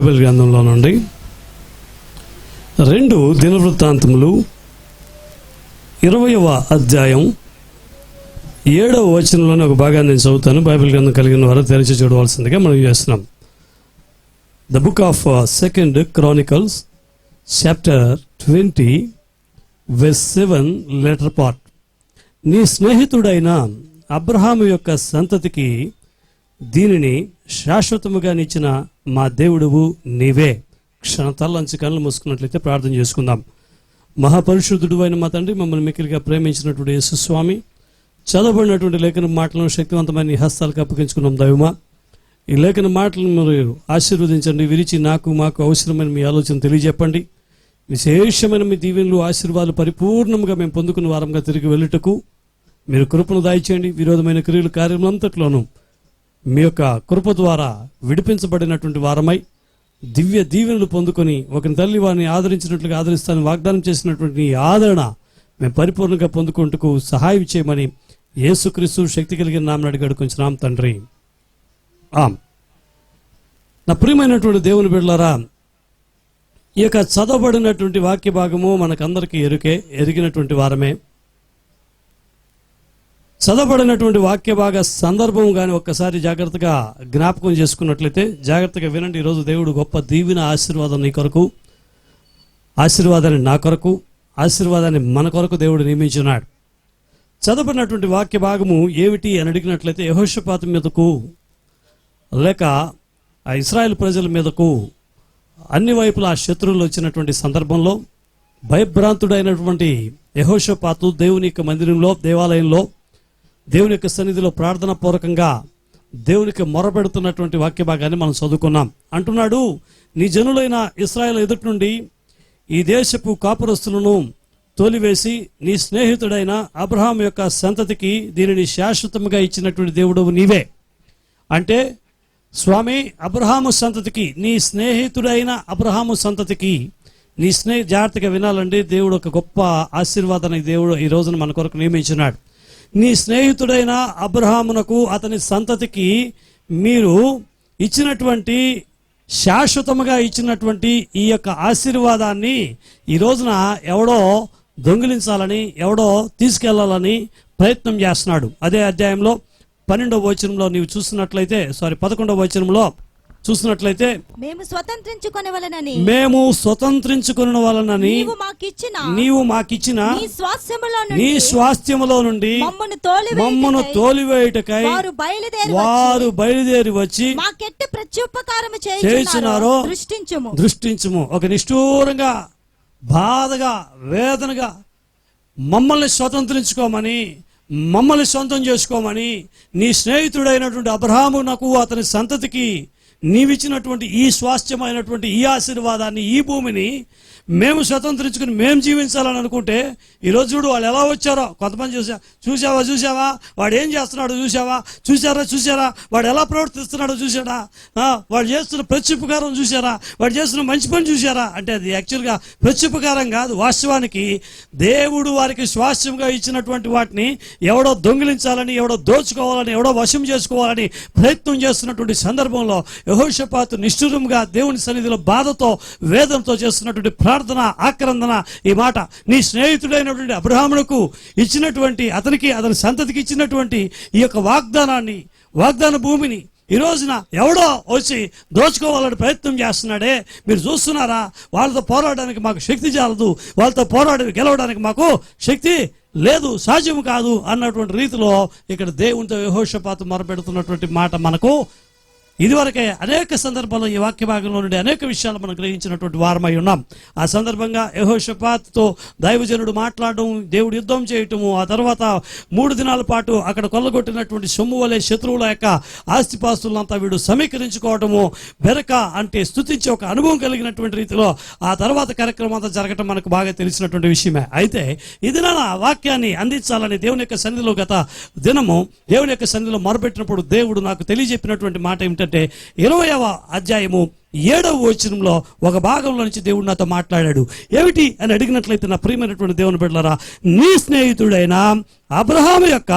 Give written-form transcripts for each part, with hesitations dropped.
Bible గ్రంథంలో నుండి 2 దినవృత్తాంతములు 20వ అధ్యాయం 7వ వచనంలోని ఒక భాగాన్ని నేను చదువుతాను. బైబిల్ గ్రంథం కలిగిన వారు తెరిచి చూడవలసిందిగా మనం చేస్తున్నాం. The book of 2 Chronicles chapter 20 verse 7 letter part. నీ స్నేహితుడైన అబ్రహాము యొక్క సంతతికి దీనిని శాశ్వతముగా నిచ్చిన మా దేవుడువు నీవే. క్షణతల్లంచి కళ్ళు మూసుకున్నట్లయితే ప్రార్థన చేసుకుందాం. మహాపరిశుద్ధుడు అయిన మా తండ్రి, మమ్మల్ని మిక్కిలిగా ప్రేమించినటువంటి యేసుస్వామి, చదవబడినటువంటి లేఖన మాటలను శక్తివంతమైన నీ హస్తాలకు అప్పగించుకున్నాం. దైవమా, ఈ లేఖన మాటలను మీరు ఆశీర్వదించండి. విరిచి మాకు అవసరమైన మీ ఆలోచన తెలియజెప్పండి. విశేషమైన మీ దీవెనలు ఆశీర్వాదాలు పరిపూర్ణంగా మేము పొందుకున్న వారంగా తిరిగి వెళ్ళుటకు మీరు కృపను దాయిచేయండి. విరోధమైన క్రియలు కార్యములంతట్లోనూ మీ యొక్క కృప ద్వారా విడిపించబడినటువంటి వారమై దివ్య దీవెనలు పొందుకొని ఒక తల్లి వారిని ఆదరించినట్లుగా ఆదరిస్తానని వాగ్దానం చేసినటువంటి ఈ ఆదరణ మేము పరిపూర్ణంగా పొందుకుంటూ సహాయం చేయమని యేసుక్రీస్తు శక్తి కలిగిన నామమున అడిగి వేడుకొంచున్నాం తండ్రి. నా ప్రియమైనటువంటి దేవుని బిడ్డలారా, ఈ యొక్క చదవబడినటువంటి వాక్య భాగము మనకందరికీ ఎరిగినటువంటి వారమే. చదవబడినటువంటి వాక్య భాగ సందర్భం కానీ ఒక్కసారి జాగ్రత్తగా జ్ఞాపకం చేసుకున్నట్లయితే జాగ్రత్తగా వినండి. ఈరోజు దేవుడు గొప్ప దీవెన ఆశీర్వాదం నీ కొరకు, ఆశీర్వాదాన్ని నా కొరకు, ఆశీర్వాదాన్ని మన కొరకు దేవుడు నియమించున్నాడు. చదవబడినటువంటి వాక్య భాగము ఏమిటి అని అడిగినట్లయితే, యెహోషాపాతు మీదకు లేక ఆ ఇశ్రాయేలు ప్రజల మీదకు అన్ని వైపులా శత్రువులు వచ్చినటువంటి సందర్భంలో భయభ్రాంతుడైనటువంటి యెహోషాపాతు దేవుని యొక్క మందిరంలో, దేవాలయంలో, దేవుని యొక్క సన్నిధిలో ప్రార్థన పూర్వకంగా దేవునికి మొరపెడుతున్నటువంటి వాక్య భాగాన్ని మనం చదువుకున్నాం. అంటున్నాడు, నీ జనులైన ఇశ్రాయేలు ఎదుటి నుండి ఈ దేశపు కాపురస్తులను తోలివేసి నీ స్నేహితుడైన అబ్రహాం యొక్క సంతతికి దీనిని శాశ్వతంగా ఇచ్చినటువంటి దేవుడు నీవే. అంటే స్వామి, అబ్రహాము సంతతికి, నీ స్నేహితుడైన అబ్రహాము సంతతికి, నీ జాగ్రత్తగా వినాలండి. దేవుడు ఒక గొప్ప ఆశీర్వాదాన్ని దేవుడు ఈ రోజున మన కొరకు నియమించినాడు. నీ స్నేహితుడైన అబ్రహామునకు అతని సంతతికి మీరు ఇచ్చినటువంటి శాశ్వతముగా ఇచ్చినటువంటి ఈ యొక్క ఆశీర్వాదాన్ని ఈ రోజున ఎవడో దొంగిలించాలని, ఎవడో తీసుకెళ్లాలని ప్రయత్నం చేస్తున్నాడు. అదే అధ్యాయంలో 12వ వచనంలో నీవు చూసినట్లయితే 11వ వచనంలో చూసినట్లయితే, మేము స్వతంత్రించుకొన వలనని నీవు మాకిచ్చిన నీ స్వాస్థ్యములో నుండి మమ్మను తోలివేయుటకై వారు బయలుదేరి వచ్చి చేయుచున్నారో దృష్టించుము. ఒక నిష్ఠూరంగా, బాధగా, వేదనగా మమ్మల్ని స్వతంత్రించుకోమని, మమ్మల్ని సొంతం చేసుకోమని నీ స్నేహితుడైనటువంటి అబ్రహామునకు అతని సంతతికి నీవిచ్చినటువంటి ఈ స్వాస్థ్యమైనటువంటి ఈ ఆశీర్వాదాన్ని, ఈ భూమిని మేము స్వతంత్రించుకుని మేము జీవించాలని అనుకుంటే, ఈరోజు చూడు వాళ్ళు ఎలా వచ్చారో. కొంతమంది చూసావా వాడు ఏం చేస్తున్నాడో చూసారా వాడు ఎలా ప్రవర్తిస్తున్నాడో చూసాడా, వాడు చేస్తున్న ప్రత్యుపకారం చూసారా, వాడు చేస్తున్న మంచి పని చూసారా. అంటే అది యాక్చువల్గా ప్రత్యుపకారం కాదు. వాస్తవానికి దేవుడు వారికి స్వాస్థ్యంగా ఇచ్చినటువంటి వాటిని ఎవడో దొంగిలించాలని, ఎవడో దోచుకోవాలని, ఎవడో వశం చేసుకోవాలని ప్రయత్నం చేస్తున్నటువంటి సందర్భంలో యెహోషాపాతు నిష్ఠురంగా దేవుని సన్నిధిలో బాధతో, వేదనతో చేస్తున్నటువంటి ప్రార్థన, ఆక్రందన ఈ మాట. నీ స్నేహితుడైనటువంటి అబ్రహామునకు ఇచ్చినటువంటి, అతనికి అతని సంతతికి ఇచ్చినటువంటి ఈ యొక్క వాగ్దాన భూమిని ఈ రోజున ఎవడో వచ్చి దోచుకోవాలని ప్రయత్నం చేస్తున్నాడే. మీరు చూస్తున్నారా? వాళ్ళతో పోరాడడానికి మాకు శక్తి చాలదు, వాళ్ళతో గెలవడానికి మాకు శక్తి లేదు, సాధ్యం కాదు అన్నటువంటి రీతిలో ఇక్కడ దేవునితో యెహోషాపాతు మొరపెడుతున్నటువంటి మాట మనకు ఇదివరకే అనేక సందర్భాల్లో ఈ వాక్య భాగంలో నుండి అనేక విషయాలు మనం గ్రహించినటువంటి వారమై ఉన్నాం. ఆ సందర్భంగా యెహోషాపాతుతో దైవజనుడు మాట్లాడడం, దేవుడు యుద్ధం చేయటము, ఆ తర్వాత 3 దినాల పాటు అక్కడ కొల్లగొట్టినటువంటి సొమ్ము వలె శత్రువుల యొక్క ఆస్తిపాస్తులంతా వీడు సమీకరించుకోవటము, బెరక అంటే స్తుతించే ఒక అనుభవం కలిగినటువంటి రీతిలో ఆ తర్వాత కార్యక్రమం అంతా జరగటం మనకు బాగా తెలిసినటువంటి విషయమే. అయితే ఇది నా వాక్యాన్ని అందించాలని దేవుని యొక్క సన్నిధిలో గత దినము దేవుని యొక్క సన్నిధిలో మొరపెట్టినప్పుడు దేవుడు నాకు తెలియజెప్పినటువంటి మాట ఏమిటంటే, 20వ అధ్యాయము 7వ వచనంలో ఒక భాగంలో నుంచి దేవుడు నాతో మాట్లాడాడు. ఏమిటి అని అడిగినట్లయితే, నా ప్రియమైనటువంటి దేవుని బిడ్డలారా, నీ స్నేహితుడైన అబ్రహాము యొక్క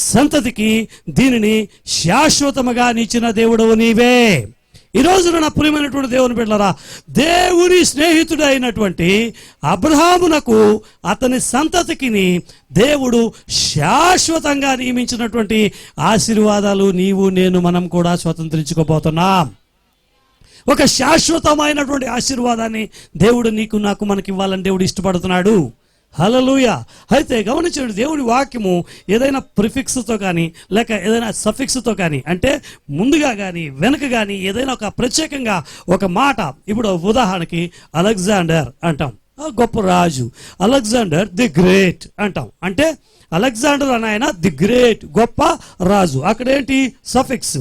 సంతతికి దీనిని శాశ్వతముగా నిచ్చిన దేవుడవు నీవే. ఈ రోజున నా ప్రియమైనటువంటి దేవుని బిడ్డలారా, దేవుని స్నేహితుడు అయినటువంటి అబ్రహామునకు అతని సంతతికిని దేవుడు శాశ్వతంగా నియమించినటువంటి ఆశీర్వాదాలు నీవు నేను మనం కూడా స్వతంత్రించుకోబోతున్నాం. ఒక శాశ్వతమైనటువంటి ఆశీర్వాదాన్ని దేవుడు నీకు నాకు మనకి ఇవ్వాలని దేవుడు ఇష్టపడుతున్నాడు. హల్లెలూయా. అయితే గమనించండి, దేవుడి వాక్యము ఏదైనా ప్రిఫిక్స్తో కానీ లేక ఏదైనా సఫిక్స్తో కానీ, అంటే ముందుగా కానీ వెనక కానీ ఏదైనా ఒక ప్రత్యేకంగా ఒక మాట, ఇప్పుడు ఉదాహరణకి అలెగ్జాండర్ అంటాం, గొప్ప రాజు, అలెగ్జాండర్ ది గ్రేట్ అంటాం. అంటే అలెగ్జాండర్ అని ఆయన ది గ్రేట్, గొప్ప రాజు. అక్కడ ఏంటి సఫిక్స్,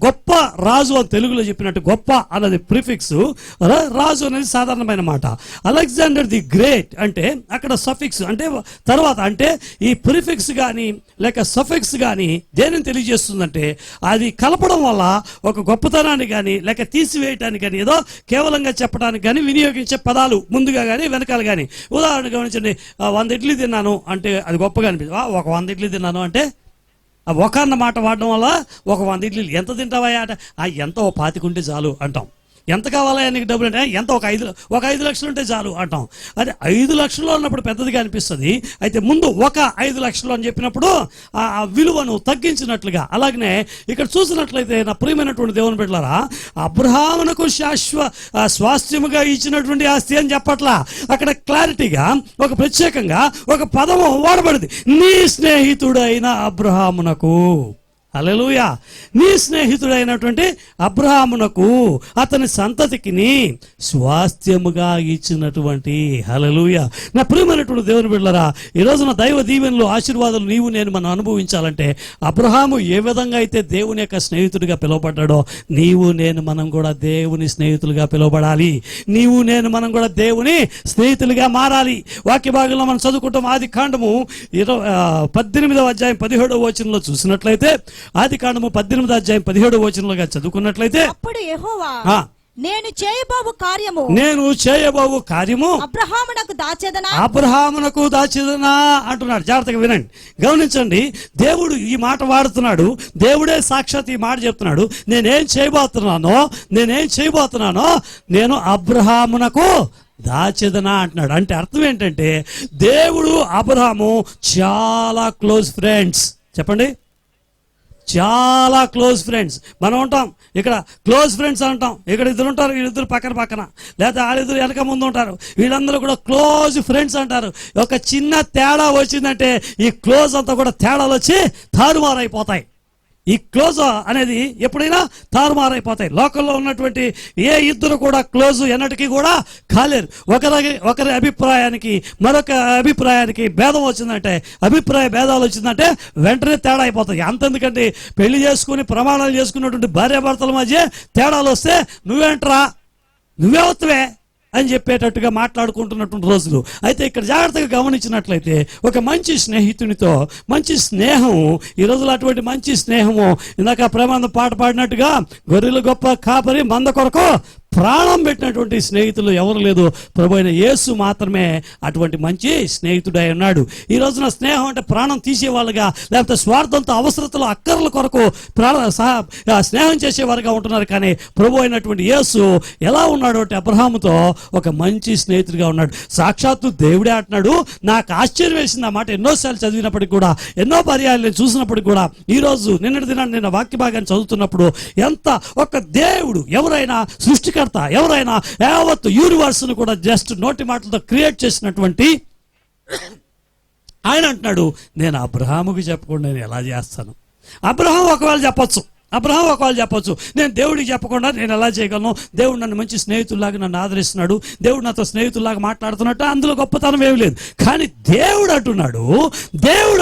గొప్ప రాజు అని తెలుగులో చెప్పినట్టు గొప్ప అన్నది ప్రిఫిక్స్, రాజు అనేది సాధారణమైన మాట. అలెగ్జాండర్ ది గ్రేట్ అంటే అక్కడ సఫిక్స్, అంటే తర్వాత, అంటే ఈ ప్రిఫిక్స్ కానీ లేక సఫిక్స్ కానీ దేనిని తెలియజేస్తుందంటే అది కలపడం వల్ల ఒక గొప్పతనాన్ని కానీ లేక తీసివేయటానికి కానీ ఏదో కేవలంగా చెప్పడానికి కానీ వినియోగించే పదాలు ముందుగా కానీ వెనకాల కానీ. ఉదాహరణ గమనించండి, 100 ఇడ్లీ తిన్నాను అంటే అది గొప్పగా అనిపిస్తుంది. ఒక 100 ఇడ్లీ తిన్నాను అంటే ఒక అన్న మాట వాడడం వల్ల ఒక 100 ఇడ్లీలు ఎంత తింటావా అంటే ఎంత 25 ఉంటే చాలు అంటాం. ఎంత కావాలా నీకు డబ్బులు అంటే ఎంత ఒక 5 లక్షలు ఉంటే చాలు అంటాం. అదే 5 లక్షలు అన్నప్పుడు పెద్దదిగా అనిపిస్తుంది. అయితే ముందు ఒక 5 లక్షలు అని చెప్పినప్పుడు ఆ విలువను తగ్గించినట్లుగా. అలాగనే ఇక్కడ చూసినట్లయితే నా ప్రియమైనటువంటి దేవుని బిడ్డలారా, అబ్రహామునకు స్వాస్థ్యముగా ఇచ్చినటువంటి ఆస్తి అని చెప్పట్లా. అక్కడ క్లారిటీగా ఒక ప్రత్యేకంగా ఒక పదము వాడబడింది, నీ స్నేహితుడైన అబ్రహామునకు. హల్లెలూయా. నీ స్నేహితుడైనటువంటి అబ్రహామునకు అతని సంతతికిని స్వాస్థ్యముగా ఇచ్చినటువంటి. హల్లెలూయా. నా ప్రియమైనటువంటి దేవుని బిడ్డలారా, ఈ రోజున దైవ దీవెనలు ఆశీర్వాదాలు నీవు నేను మనం అనుభవించాలంటే అబ్రహాము ఏ విధంగా అయితే దేవుని యొక్క స్నేహితుడిగా పిలువబడ్డాడో నీవు నేను మనం కూడా దేవుని స్నేహితులుగా పిలువబడాలి. నీవు నేను మనం కూడా దేవుని స్నేహితులుగా మారాలి. వాక్య భాగంలో మనం చదువుకుంటాం, ఆది కాండము 18వ అధ్యాయం 17వ వచనంలో చూసినట్లయితే, ఆది కాండము 18వ అధ్యాయం 17వ వచనంలోగా చదువుకున్నట్లయితే, అప్పుడు యెహోవా నేను చేయబోవు కార్యము అబ్రహామునకు దాచెదనా అంటున్నాడు. జాగ్రత్తగా వినండి, గమనించండి. దేవుడు ఈ మాట వాడుతున్నాడు, దేవుడే సాక్షాత్ ఈ మాట చెప్తున్నాడు. నేనేం చేయబోతున్నానో నేను అబ్రహామునకు దాచెదనా అంటున్నాడు. అంటే అర్థం ఏంటంటే దేవుడు అబ్రహాము చాలా క్లోజ్ ఫ్రెండ్స్. చెప్పండి, చాలా క్లోజ్ ఫ్రెండ్స్. మనం ఉంటాం ఇక్కడ క్లోజ్ ఫ్రెండ్స్ అంటాం. ఇక్కడ ఇద్దరు ఉంటారు, వీళ్ళిద్దరు పక్కన లేదా వాళ్ళిద్దరు వెనక ముందు ఉంటారు, వీళ్ళందరూ కూడా క్లోజ్ ఫ్రెండ్స్ అంటారు. ఒక చిన్న తేడా వచ్చిందంటే ఈ క్లోజ్ అంతా కూడా తేడాలు వచ్చి తారుమారైపోతాయి. ఈ క్లోజ్ అనేది ఎప్పుడైనా తారుమారైపోతాయి. లోకల్లో ఉన్నటువంటి ఏ ఇద్దరు కూడా క్లోజ్ ఎన్నటికీ కూడా కాలేరు. ఒకరి అభిప్రాయానికి మరొక అభిప్రాయానికి భేదం వచ్చిందంటే, అభిప్రాయ భేదాలు వచ్చిందంటే వెంటనే తేడా అయిపోతాయి. అంతెందుకంటే పెళ్లి చేసుకుని ప్రమాణాలు చేసుకున్నటువంటి భార్యాభర్తల మధ్య తేడాలు వస్తే నువ్వేంట్రా, నువ్వే అని చెప్పేటట్టుగా మాట్లాడుకుంటున్నటువంటి రోజులు. అయితే ఇక్కడ జాగ్రత్తగా గమనించినట్లయితే ఒక మంచి స్నేహితునితో మంచి స్నేహం, ఈ రోజులో అటువంటి మంచి స్నేహము, ఇందాక ప్రేమానంద పాట పాడినట్టుగా గొర్రెలు గొప్ప కాపరి మంద కొరకు ప్రాణం పెట్టినటువంటి స్నేహితులు ఎవరు లేదు, ప్రభు అయిన యేసు మాత్రమే అటువంటి మంచి స్నేహితుడై ఉన్నాడు. ఈ రోజున స్నేహం అంటే ప్రాణం తీసేవాళ్ళుగా, లేకపోతే స్వార్థంతో అవసరతలు అక్కర్ల కొరకు స్నేహం చేసేవారుగా ఉంటున్నారు. కానీ ప్రభు అయినటువంటి యేసు ఎలా ఉన్నాడు అంటే అబ్రహాముతో ఒక మంచి స్నేహితుడిగా ఉన్నాడు. సాక్షాత్తు దేవుడే అంటున్నాడు. నాకు ఆశ్చర్యం వేసింది ఆ మాట ఎన్నోసార్లు చదివినప్పటికి కూడా, ఎన్నో పర్యాలు నేను చూసినప్పటికి కూడా, ఈరోజు నిన్నటి దినాన్ని నేను వాక్య భాగాన్ని చదువుతున్నప్పుడు ఎంత ఒక దేవుడు, ఎవరైనా సృష్టికర్త, ఎవరైనా యావత్తు యూనివర్స్ను కూడా జస్ట్ నోటి మాటలతో క్రియేట్ చేసినటువంటి ఆయన అంటున్నాడు, నేను అబ్రహాముకి చెప్పకుండా నేను ఎలా చేస్తాను. అబ్రహాం ఒకవేళ చెప్పొచ్చు, నేను దేవుడికి చెప్పకుండా నేను ఎలా చేయగలను, దేవుడు నన్ను మంచి స్నేహితుల్లాగా నన్ను ఆదరిస్తున్నాడు, దేవుడు నాతో స్నేహితుల్లాగా మాట్లాడుతున్నట్టు, అందులో గొప్పతనం ఏమి లేదు. కానీ దేవుడు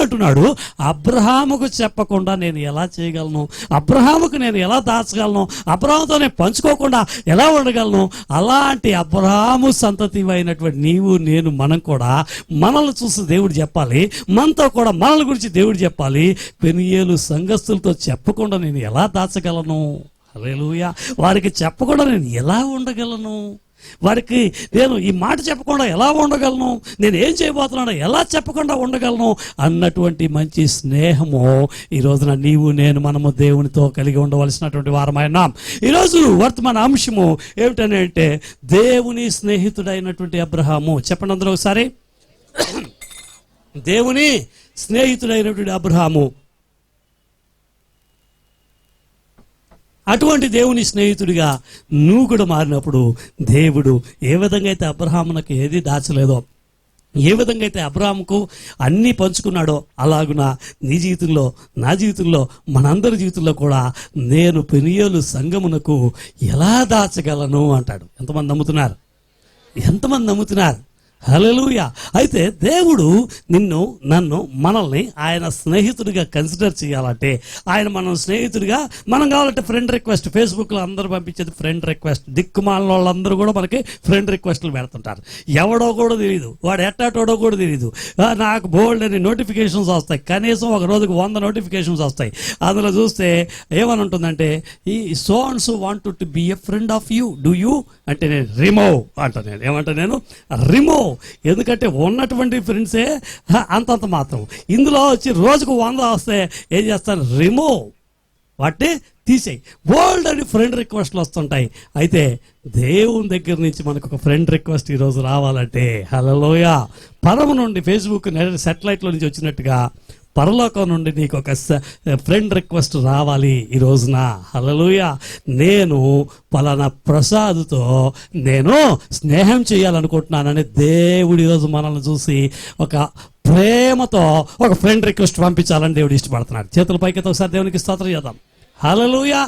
అంటున్నాడు అబ్రహాముకు చెప్పకుండా నేను ఎలా చేయగలను, అబ్రహాముకు నేను ఎలా దాచగలను, అబ్రహాముతో నేను పంచుకోకుండా ఎలా ఉండగలను. అలాంటి అబ్రహాము సంతతి అయినటువంటి నీవు నేను మనం కూడా మనల్ని చూసి దేవుడు చెప్పాలి, మనతో కూడా మనల గురించి దేవుడు చెప్పాలి. పెనియేలు సంఘస్థులతో చెప్పకుండా నేను ఎలా దాచగలను, హల్లెలూయా, వారికి చెప్పకుండా నేను ఎలా ఉండగలను. వారికి నేను ఈ మాట చెప్పకుండా ఎలా ఉండగలను, నేను ఏం చేయబోతున్నానో ఎలా చెప్పకుండా ఉండగలను అన్నటువంటి మంచి స్నేహము ఈ రోజున నీవు నేను మనము దేవునితో కలిగి ఉండవలసినటువంటి వారమైనాం. ఈరోజు వర్తమాన అంశము ఏమిటంటే దేవుని స్నేహితుడైనటువంటి అబ్రహాము. చెప్పండి అందరూ ఒకసారి. దేవుని స్నేహితుడైనటువంటి అబ్రహాము. అటువంటి దేవుని స్నేహితుడిగా నువ్వు కూడా మారినప్పుడు దేవుడు ఏ విధంగా అయితే అబ్రహామునకు ఏది దాచలేదో, ఏ విధంగా అయితే అబ్రహాముకు అన్నీ పంచుకున్నాడో, అలాగున నీ జీవితంలో, నా జీవితంలో, మనందరి జీవితంలో కూడా నేను పెనియోలు సంఘమునకు ఎలా దాచగలను అంటాడు. ఎంతమంది నమ్ముతున్నారు? ఎంతమంది నమ్ముతున్నారు? హల్లెలూయా. అయితే దేవుడు నిన్ను, నన్ను, మనల్ని ఆయన స్నేహితుడిగా కన్సిడర్ చేయాలంటే, ఆయన మనం స్నేహితుడిగా, మనం కావాలంటే ఫ్రెండ్ రిక్వెస్ట్, ఫేస్బుక్లో అందరూ పంపించేది ఫ్రెండ్ రిక్వెస్ట్. దిక్కుమాలిన వాళ్ళందరూ కూడా మనకి ఫ్రెండ్ రిక్వెస్ట్లు పెడుతుంటారు. ఎవడో కూడా తెలియదు, వాడు ఎట్టాటోడో కూడా తెలియదు. నాకు బోల్డ్ అని నోటిఫికేషన్స్ వస్తాయి, కనీసం ఒక రోజుకు 100 నోటిఫికేషన్స్ వస్తాయి. అందులో చూస్తే ఏమని ఉంటుందంటే, ఈ so and so want to be a friend of you, do you అంటే నేను రిమూవ్ అంటాను. నేను ఏమంటా, నేను రిమూవ్. ఎందుకంటే ఉన్నటువంటి ఫ్రెండ్సే అంతంత మాత్రం. ఇందులో వచ్చి రోజుకు 100 వస్తే ఏం చేస్తాను? రిమూవ్, వాటిని తీసేయి. బోల్డ్ అని ఫ్రెండ్ రిక్వెస్ట్లు వస్తుంటాయి. అయితే దేవుని దగ్గర నుంచి మనకు ఒక ఫ్రెండ్ రిక్వెస్ట్ ఈరోజు రావాలంటే, హల్లెలూయా, పరము నుండి ఫేస్బుక్ సెటిలైట్లో నుంచి వచ్చినట్టుగా పరలోకం నుండి నీకు ఒక ఫ్రెండ్ రిక్వెస్ట్ రావాలి ఈ రోజున. హల్లెలూయా. నేను పలానా ప్రసాద్తో నేను స్నేహం చేయాలనుకుంటున్నానని దేవుడు ఈరోజు మనల్ని చూసి ఒక ప్రేమతో ఒక ఫ్రెండ్ రిక్వెస్ట్ పంపించాలని దేవుడు ఇష్టపడుతున్నాడు. చేతుల పైకి ఒకసారి దేవునికి స్తోత్రం చేద్దాం. హల్లెలూయా.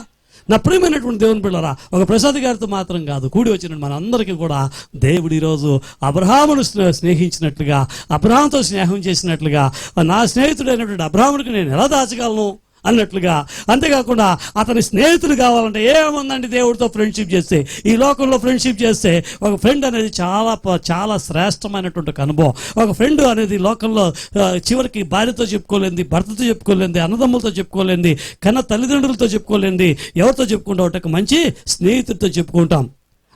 నా ప్రియమైనటువంటి దేవుని బిడ్డలారా, ఒక ప్రసాద్ గారితో మాత్రం కాదు, కూడి వచ్చిన మనందరికీ కూడా దేవుడు ఈరోజు అబ్రహామును స్నేహించినట్లుగా, అబ్రహాంతో స్నేహం చేసినట్లుగా, నా స్నేహితుడైనటువంటి అబ్రహామునికి నేను ఎలా దాచగలను అన్నట్లుగా, అంతేకాకుండా అతని స్నేహితులు కావాలంటే ఏముందండి, దేవుడితో ఫ్రెండ్షిప్ చేస్తే, ఈ లోకంలో ఫ్రెండ్షిప్ చేస్తే ఒక ఫ్రెండ్ అనేది చాలా చాలా శ్రేష్టమైనటువంటి అనుభవం. ఒక ఫ్రెండ్ అనేది లోకంలో చివరికి భార్యతో చెప్పుకోలేంది, భర్తతో చెప్పుకోలేంది, అన్నదమ్ములతో చెప్పుకోలేంది, కన్న తల్లిదండ్రులతో చెప్పుకోలేంది. ఎవరితో చెప్పుకుంటాం అంటే ఒక మంచి స్నేహితుడితో చెప్పుకుంటాం.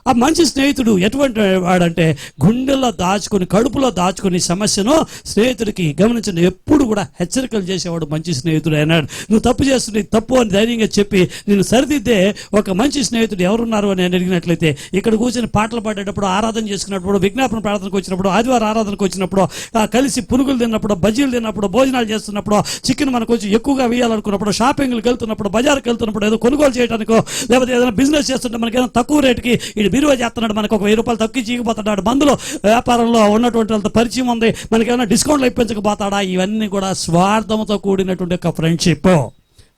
ఆ మంచి స్నేహితుడు ఎటువంటి వాడంటే గుండెల్లో దాచుకొని, కడుపులో దాచుకొని సమస్యను స్నేహితుడికి గమనించిన ఎప్పుడు కూడా హెచ్చరికలు చేసేవాడు మంచి స్నేహితుడు అయినాడు. నువ్వు తప్పు చేస్తుంది తప్పు అని ధైర్యంగా చెప్పి నేను సరిదిద్దే ఒక మంచి స్నేహితుడు ఎవరున్నారు అని అడిగినట్లయితే, ఇక్కడ కూర్చొని పాటలు పాడేటప్పుడు, ఆరాధన చేసుకున్నప్పుడు, విజ్ఞాపన ప్రార్థనకు వచ్చినప్పుడు, ఆదివారం ఆరాధనకు వచ్చినప్పుడు, కలిసి పునుగులు తిన్నప్పుడు, బజ్జీలు తిన్నప్పుడు, భోజనాలు చేస్తున్నప్పుడు, చికెన్ మనకు కొంచెం ఎక్కువగా వేయాలనుకున్నప్పుడు, షాపింగ్లకు వెళ్తున్నప్పుడు, బజార్కి వెళ్తున్నప్పుడు, ఏదో కొనుగోలు చేయడానికో, లేకపోతే ఏదైనా బిజినెస్ చేస్తుంటే మనకి ఏదైనా తక్కువ రేటుకి బీరువా చేస్తున్నాడు, మనకు ఒక 1000 రూపాయలు తక్కువ చీకిపోతున్నాడు, మందులో వ్యాపారంలో ఉన్నటువంటి వాళ్ళతో పరిచయం ఉంది, మనకి ఏమైనా డిస్కౌంట్లు ఇప్పించకపోతాడా, ఇవన్నీ కూడా స్వార్థంతో కూడినటువంటి ఒక ఫ్రెండ్షిప్.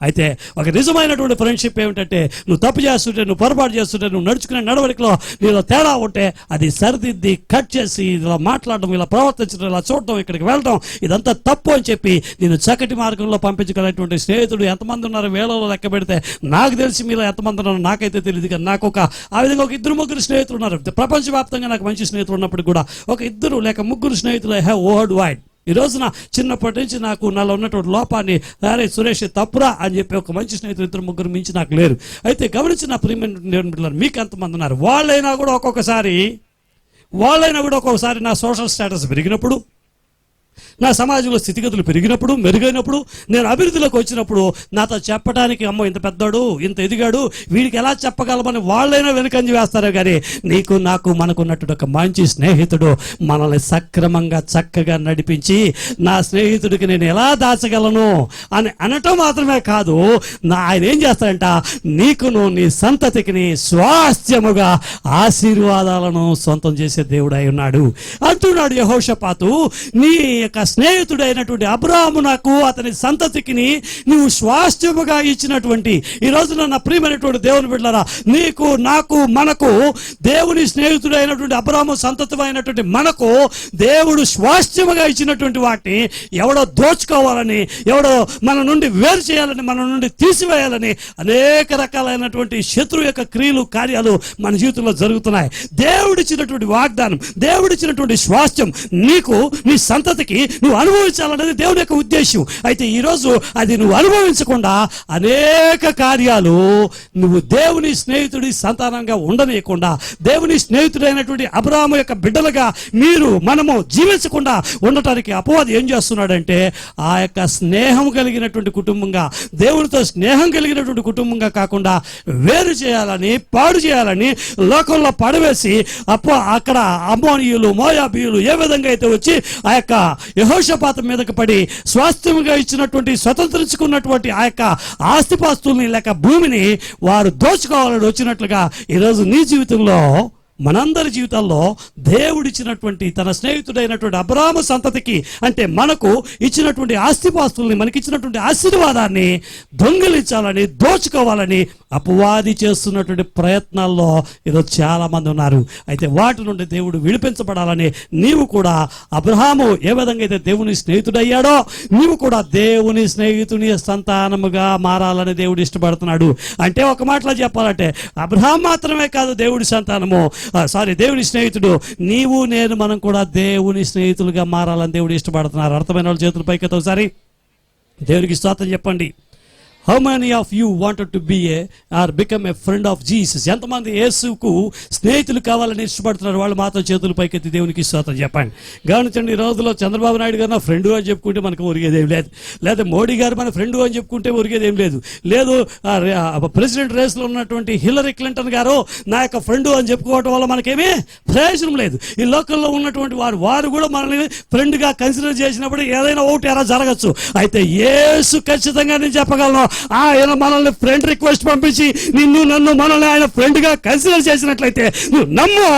అయితే ఒక నిజమైనటువంటి ఫ్రెండ్షిప్ ఏమిటంటే, నువ్వు తప్పు చేస్తుంటే, నువ్వు పొరపాటు చేస్తుంటే, నువ్వు నడుచుకునే నడవడికలో నీలో తేడా ఉంటే అది సరిదిద్ది కట్ చేసి ఇలా మాట్లాడడం, ఇలా ప్రవర్తించడం, ఇలా చూడటం, ఇక్కడికి వెళ్ళడం, ఇదంతా తప్పు అని చెప్పి నేను చక్కటి మార్గంలో పంపించగలిగినటువంటి స్నేహితుడు ఎంతమంది ఉన్నారు వేలలో లెక్క పెడితే నాకు తెలిసి మీలో ఎంతమంది ఉన్నారో నాకైతే తెలియదు. కానీ నాకు ఆ విధంగా ఒక 2-3 స్నేహితులు ఉన్నారు. ప్రపంచవ్యాప్తంగా నాకు మంచి స్నేహితులు ఉన్నప్పుడు కూడా ఒక 2 లేక 3 స్నేహితులు ఐ హ్యావ్ వరల్డ్ వైడ్. ఈ రోజున చిన్నప్పటి నుంచి నాలో ఉన్నటువంటి లోపాన్ని, అరే సురేష్ తప్పురా అని చెప్పి ఒక మంచి స్నేహితులు 2-3 మించి నాకు లేరు. అయితే గమనించిన ప్రియమైన మీకు ఎంతమంది ఉన్నారు? వాళ్ళైనా కూడా ఒక్కొక్కసారి నా సోషల్ స్టేటస్ పెరిగినప్పుడు, నా సమాజంలో స్థితిగతులు పెరిగినప్పుడు, మెరుగైనప్పుడు, నేను అభివృద్ధిలోకి వచ్చినప్పుడు నాతో చెప్పడానికి, అమ్మో ఇంత పెద్దోడు, ఇంత ఎదిగాడు, వీడికి ఎలా చెప్పగలమని వాళ్ళైనా వెనుకంజ వేస్తారే. కానీ నీకు నాకు మనకున్నటువంటి ఒక మంచి స్నేహితుడు మనల్ని సక్రమంగా చక్కగా నడిపించి, నా స్నేహితుడికి నేను ఎలా దాచగలను అని అనటం మాత్రమే కాదు, ఆయన ఏం చేస్తాడంట, నీకును నీ సంతతికి స్వాస్థ్యముగా ఆశీర్వాదాలను సొంతం చేసే దేవుడై ఉన్నాడు అంటున్నాడు యెహోషాపాతు. నీ యొక్క స్నేహితుడైనటువంటి అబ్రహాము నాకు అతని సంతతికి నువ్వు స్వాస్థ్యముగా ఇచ్చినటువంటి, ఈ రోజున నా ప్రియమైనటువంటి దేవుని బిడ్డలారా, నీకు నాకు మనకు దేవుని స్నేహితుడైనటువంటి అబ్రహాము సంతతి అయినటువంటి మనకు దేవుడు స్వాస్థ్యముగా ఇచ్చినటువంటి వాటిని ఎవడో దోచుకోవాలని, ఎవడో మన నుండి వేరు చేయాలని, మన నుండి తీసివేయాలని అనేక రకాలైనటువంటి శత్రు యొక్క క్రియలు, కార్యాలు మన జీవితంలో జరుగుతున్నాయి. దేవుడిచ్చినటువంటి వాగ్దానం, దేవుడిచ్చినటువంటి స్వాస్థ్యం నీకు నీ సంతతికి సంతతికి నువ్వు అనుభవించాలనేది దేవుని యొక్క ఉద్దేశం. అయితే ఈరోజు అది నువ్వు అనుభవించకుండా అనేక కార్యాలు నువ్వు దేవుని స్నేహితుడి సంతానంగా ఉండనీయకుండా, దేవుని స్నేహితుడైనటువంటి అబ్రాహాము యొక్క బిడ్డలుగా మనము జీవించకుండా ఉండటానికి అపవాది ఏం చేస్తున్నాడంటే, ఆ యొక్క స్నేహం కలిగినటువంటి కుటుంబంగా, దేవునితో స్నేహం కలిగినటువంటి కుటుంబంగా కాకుండా వేరు చేయాలని, పాడు చేయాలని లోకంలో పడవేసి అక్కడ అమ్మోనీయులు, మోయాబీయులు ఏ విధంగా అయితే వచ్చి ఆ యొక్క యెహోషాపాతు మీదకి పడి స్వాస్థ్యంగా ఇచ్చినటువంటి, స్వతంత్రించుకున్నటువంటి ఆ యొక్క ఆస్తిపాస్తుల్ని లేక భూమిని వారు దోచుకోవాలని వచ్చినట్లుగా ఈరోజు నీ జీవితంలో, మనందరి జీవితాల్లో దేవుడిచ్చినటువంటి తన స్నేహితుడైనటువంటి అబ్రాహాము సంతతికి, అంటే మనకు ఇచ్చినటువంటి ఆస్తిపాస్తుల్ని, మనకిచ్చినటువంటి ఆశీర్వాదాన్ని దొంగిలించాలని, దోచుకోవాలని అపవాది చేస్తున్నటువంటి ప్రయత్నాల్లో ఈరోజు చాలా మంది ఉన్నారు. అయితే వాటి నుండి దేవుడు విడిపించబడాలని నీవు కూడా అబ్రహాము ఏ విధంగా అయితే దేవుని స్నేహితుడయ్యాడో, నీవు కూడా దేవుని స్నేహితుని సంతానముగా మారాలని దేవుడు ఇష్టపడుతున్నాడు. అంటే ఒక మాటలో చెప్పాలంటే అబ్రహాం మాత్రమే కాదు దేవుడి సంతానము, దేవుని స్నేహితుడు. నీవు నేను మనం కూడా దేవుని స్నేహితులుగా మారాలని దేవుడు ఇష్టపడుతున్నారు. అర్థమైన వాళ్ళ చేతుల పైకి ఒకసారి దేవునికి స్తోత్రం చెప్పండి. How many of you wanted to be or become a friend of Jesus? ఎంతమంది యేసుకు స్నేహితులు కావాలని ఇష్టపడుతున్నారు? వాళ్ళు మాత్రం చేతుల పైకెత్తి దేవునికి స్తోత్రం చెప్పండి. గమనించండి, ఈ రోజుల్లో చంద్రబాబు నాయుడు గారు నా ఫ్రెండ్ అని చెప్పుకుంటే మనకు ఒరిగేదేం లేదు, లేదా మోడీ గారు మన ఫ్రెండ్ అని చెప్పుకుంటే ఒరిగేదేం లేదు, లేదు ప్రెసిడెంట్ రేస్లో ఉన్నటువంటి హిల్లరీ క్లింటన్ గారు నా యొక్క ఫ్రెండ్ అని చెప్పుకోవటం వల్ల మనకేమీ ప్రయోజనం లేదు. ఈ లోకల్లో ఉన్నటువంటి వారు కూడా మనల్ని ఫ్రెండ్గా కన్సిడర్ చేసినప్పుడు ఏదైనా ఒకటి ఎలా జరగచ్చు. అయితే యేసు ఖచ్చితంగా నేను చెప్పగలను, ఆయన మనల్ని ఫ్రెండ్ రిక్వెస్ట్ పంపించి నన్ను మనల్ని ఆయన ఫ్రెండ్ గా కన్సిడర్ చేసినట్లయితే నువ్వు నమ్ము.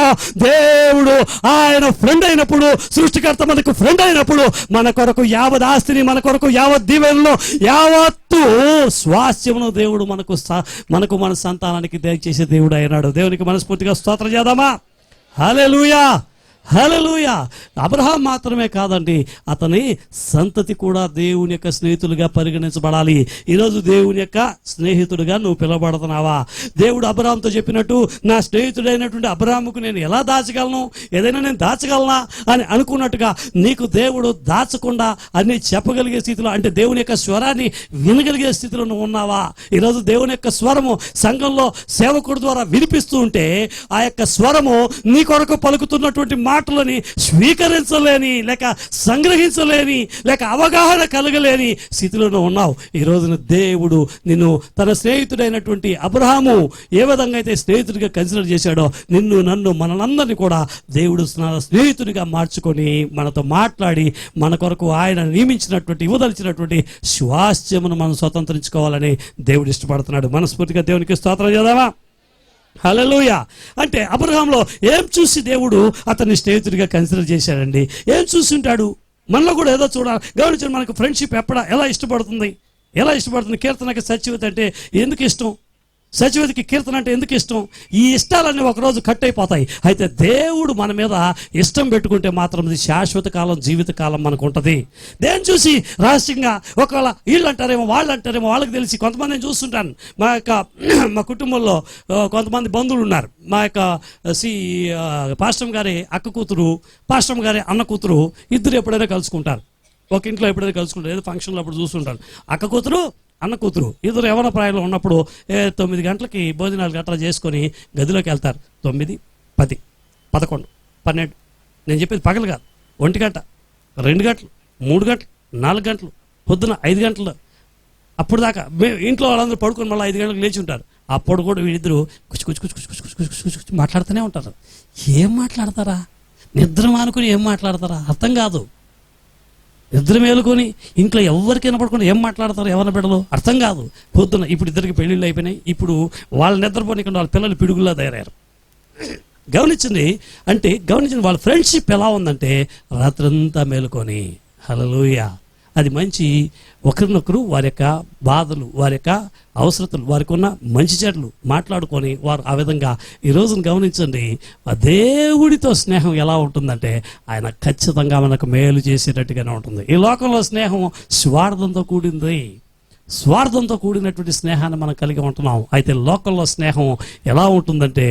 దేవుడు ఆయన ఫ్రెండ్ అయినప్పుడు, సృష్టికర్త మనకు ఫ్రెండ్ అయినప్పుడు మన కొరకు యావత్ ఆస్తిని, మన కొరకు యావత్ దీవెనలు, యావత్తు స్వాస్థ్యమును దేవుడు మనకు మన సంతానానికి దయచేసే దేవుడు అయినాడు. దేవునికి మనస్ఫూర్తిగా స్తోత్రం చేద్దామా? హల్లెలూయా, హల్లెలూయా. అబ్రహాం మాత్రమే కాదండి, అతని సంతతి కూడా దేవుని యొక్క స్నేహితులుగా పరిగణించబడాలి. ఈరోజు దేవుని యొక్క స్నేహితుడిగా నువ్వు పిలువబడుతున్నావా? దేవుడు అబ్రహాంతో చెప్పినట్టు, నా స్నేహితుడైనటువంటి అబ్రహాముకు నేను ఎలా దాచగలను, ఏదైనా నేను దాచగలనా అని అనుకున్నట్టుగా నీకు దేవుడు దాచకుండా అన్ని చెప్పగలిగే స్థితిలో, అంటే దేవుని యొక్క స్వరాన్ని వినగలిగే స్థితిలో నువ్వు ఉన్నావా? ఈరోజు దేవుని యొక్క స్వరము సంఘంలో సేవకుడి ద్వారా వినిపిస్తూ ఉంటే ఆ యొక్క స్వరము నీ కొరకు పలుకుతున్నటువంటి మాటలని స్వీకరించలేని, లేక సంగ్రహించలేని, లేక అవగాహన కలగలేని స్థితిలో ఉన్నావు. ఈ రోజున దేవుడు నిన్ను తన స్నేహితుడైనటువంటి అబ్రహాము ఏ విధంగా అయితే స్నేహితుడిగా కన్సిడర్ చేశాడో, నన్ను మనందరినీ కూడా దేవుడు స్నేహితుడిగా మార్చుకొని మనతో మాట్లాడి మన కొరకు ఆయన నియమించినటువంటి, ఇవ్వదలిచినటువంటి స్వాస్థ్యమును మనం స్వతంత్రించుకోవాలని దేవుడు ఇష్టపడుతున్నాడు. మనస్ఫూర్తిగా దేవునికి స్తోత్రం చేద్దామా? హల్లెలూయా. అంటే అబ్రహాంలో ఏం చూసి దేవుడు అతన్ని స్నేహితుడిగా కన్సిడర్ చేశాడండి? ఏం చూసి ఉంటాడు? మనలో కూడా ఏదో చూడాలి. గమనించండి, మనకు ఫ్రెండ్షిప్ ఎలా ఇష్టపడుతుంది? కీర్తనకి సత్యవతి అంటే ఎందుకు ఇష్టం? సత్యవతికి కీర్తన అంటే ఎందుకు ఇష్టం? ఈ ఇష్టాలన్నీ ఒకరోజు కట్ అయిపోతాయి. అయితే దేవుడు మన మీద ఇష్టం పెట్టుకుంటే మాత్రం ఇది శాశ్వత కాలం, జీవిత కాలం మనకు ఉంటుంది. దేని చూసి రహస్యంగా ఒకవేళ వీళ్ళు అంటారేమో, వాళ్ళు అంటారేమో, వాళ్ళకి తెలిసి కొంతమంది నేను చూస్తుంటాను. మా కుటుంబంలో కొంతమంది బంధువులు ఉన్నారు. మా యొక్క పాస్టమ్ గారి అక్క కూతురు, పాస్టమ్ గారి అన్న కూతురు ఇద్దరు ఎప్పుడైనా కలుసుకుంటారు. ఒక ఇంట్లో ఎప్పుడైనా కలుసుకుంటారు, ఏదో ఫంక్షన్లో అప్పుడు చూస్తుంటాను. అక్క కూతురు, అన్న కూతురు ఇద్దరు యవ్వన ప్రాయంలో ఉన్నప్పుడు 9 గంటలకి భోజనాలు గట్రా చేసుకొని గదిలోకి వెళ్తారు. 9, 10, 11, 12, నేను చెప్పేది పగలు కాదు, 1 గంట, 2 గంటలు, 3 గంటలు, 4 గంటలు, పొద్దున 5 గంటలు, అప్పుడు దాకా ఇంట్లో వాళ్ళందరూ పడుకొని మళ్ళీ 5 గంటలకు లేచి ఉంటారు. అప్పుడు కూడా వీళ్ళిద్దరూ కుచ్చు మాట్లాడుతూనే ఉంటారు. ఏం మాట్లాడతారా? నిద్ర మానుకుని ఏం మాట్లాడతారా? అర్థం కాదు. నిద్ర మేలుకొని ఇంట్లో ఎవరికైనా పడుకొని ఏం మాట్లాడతారు ఎవరిని బిడ్డలు? అర్థం కాదు. పొద్దున ఇప్పుడు ఇద్దరికి పెళ్ళిళ్ళు అయిపోయినాయి. ఇప్పుడు వాళ్ళ నిద్రపోనికుండా వాళ్ళ పిల్లలు పిడుగుల్లా తయారయ్యారు. గమనించండి, వాళ్ళ ఫ్రెండ్షిప్ ఎలా ఉందంటే రాత్రంతా మేలుకొని. హల్లెలూయా. అది మంచి ఒకరినొకరు వారి యొక్క బాధలు, వారి యొక్క అవసరతలు, వారికి ఉన్న మంచి చెడ్లు మాట్లాడుకొని వారు ఆ విధంగా ఈ రోజును గమనించండి. ఆ దేవుడితో స్నేహం ఎలా ఉంటుందంటే ఆయన ఖచ్చితంగా మనకు మేలు చేసేటట్టుగానే ఉంటుంది. ఈ లోకంలో స్నేహం స్వార్థంతో కూడింది. స్వార్థంతో కూడినటువంటి స్నేహాన్ని మనం కలిగి ఉంటున్నాం. అయితే లోకల్లో స్నేహం ఎలా ఉంటుందంటే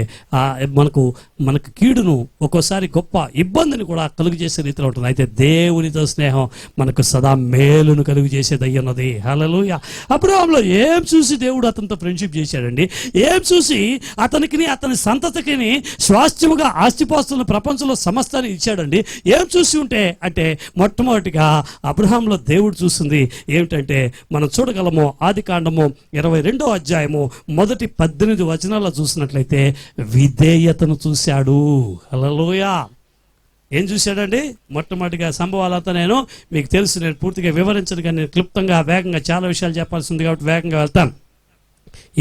మనకు కీడును, ఒక్కోసారి గొప్ప ఇబ్బందిని కూడా కలుగు చేసే రీతిలో ఉంటుంది. అయితే దేవునితో స్నేహం మనకు సదా మేలును కలుగు చేసేది అయ్యున్నది. హల్లెలూయా. అబ్రాహాములో ఏం చూసి దేవుడు అతనితో ఫ్రెండ్షిప్ చేశాడండి? ఏం చూసి అతనికి అతని సంతతికి స్వాస్థ్యముగా ఆస్తిపాస్తులను ప్రపంచంలో సమస్తాన్ని ఇచ్చాడండి? ఏం చూసి ఉంటే అంటే మొట్టమొదటిగా అబ్రహాంలో దేవుడు చూసింది ఏమిటంటే, మనం చూడగలము ఆదికాండము 22వ అధ్యాయము మొదటి 18 వచనాల్లో చూసినట్లయితే విధేయతను చూశాడు. హల్లెలూయా. ఏం చూశాడండి? మొట్టమొదటిగా సంభవాలంతా మీకు తెలుసు, నేను పూర్తిగా వివరించను, కానీ నేను క్లుప్తంగా వేగంగా చాలా విషయాలు చెప్పాల్సి ఉంది కాబట్టి వేగంగా వెళ్తాను.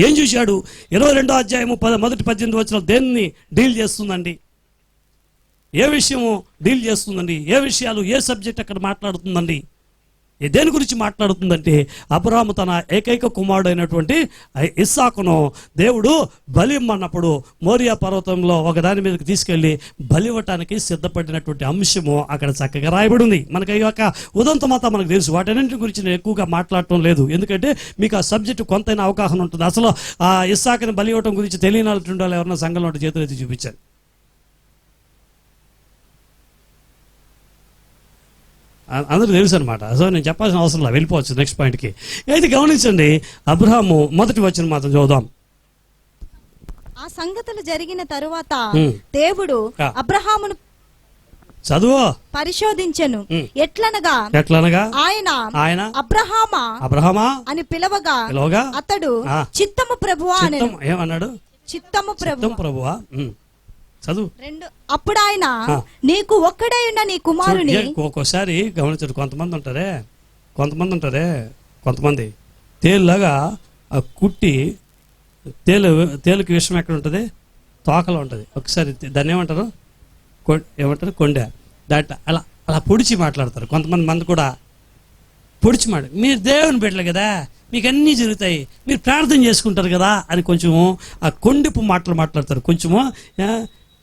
ఏం చూశాడు? 22వ అధ్యాయము మొదటి 18 వచనాలు దేన్ని డీల్ చేస్తుందండి? ఏ విషయము డీల్ చేస్తుందండి? ఏ విషయాలు, ఏ సబ్జెక్ట్ అక్కడ మాట్లాడుతుందండి? దేని గురించి మాట్లాడుతుందంటే, అబ్రాహాము తన ఏకైక కుమారుడు అయినటువంటి ఇస్సాకును దేవుడు బలి ఇమ్మన్నప్పుడు మోరియా పర్వతంలో ఒకదాని మీదకి తీసుకెళ్లి బలివ్వటానికి సిద్ధపడినటువంటి అంశము అక్కడ చక్కగా రాయబడి ఉంది. మనకి ఈ యొక్క ఉదంతమంతా మనకు తెలుసు. వాటన్నింటి గురించి నేను ఎక్కువగా మాట్లాడటం లేదు, ఎందుకంటే మీకు ఆ సబ్జెక్టు కొంతైనా అవగాహన ఉంటుంది. అసలు ఆ ఇస్సాకుని బలి ఇవ్వటం గురించి తెలియనటువంటి వాళ్ళు ఎవరైనా సంఘంలో చేతులు ఎత్తి చూపించారు. అందరూ తెలుసు అనమాట. సో నేను చెప్పాల్సిన అవసరం లేదు, వెళ్ళిపోవచ్చు నెక్స్ట్ పాయింట్కి. అయితే గమనించండి, అబ్రహాము మొదటి వచనం మాత్రం చదువుదాం. ఆ సంగతులు జరిగిన తరువాత దేవుడు అబ్రహామును చదువు పరిశోధించెను. ఎట్లనగా ఆయన అబ్రహామా అని పిలవగా అతడు చిత్తము ప్రభువా అనెను. ఏమన్నాడు? చిత్తము ప్రభువా. చదువు. అప్పుడు ఆయన నీకు ఒక్కడే ఉన్న నీ కుమారుని. ఒక్కోసారి గమనించడు, కొంతమంది తేలులాగా ఆ కుట్టి తేలుకి విషయం ఎక్కడ ఉంటుంది? తోకలో ఉంటుంది. ఒకసారి దాన్ని ఏమంటారు? కొండె. అలా పొడిచి మాట్లాడతారు కొంతమంది కూడా. పొడిచి మీరు దేవుని బిడ్డలు కదా, మీకు అన్నీ జరుగుతాయి, మీరు ప్రార్థన చేసుకుంటారు కదా అని కొంచెము ఆ కొండెపు మాటలు మాట్లాడతారు. కొంచెము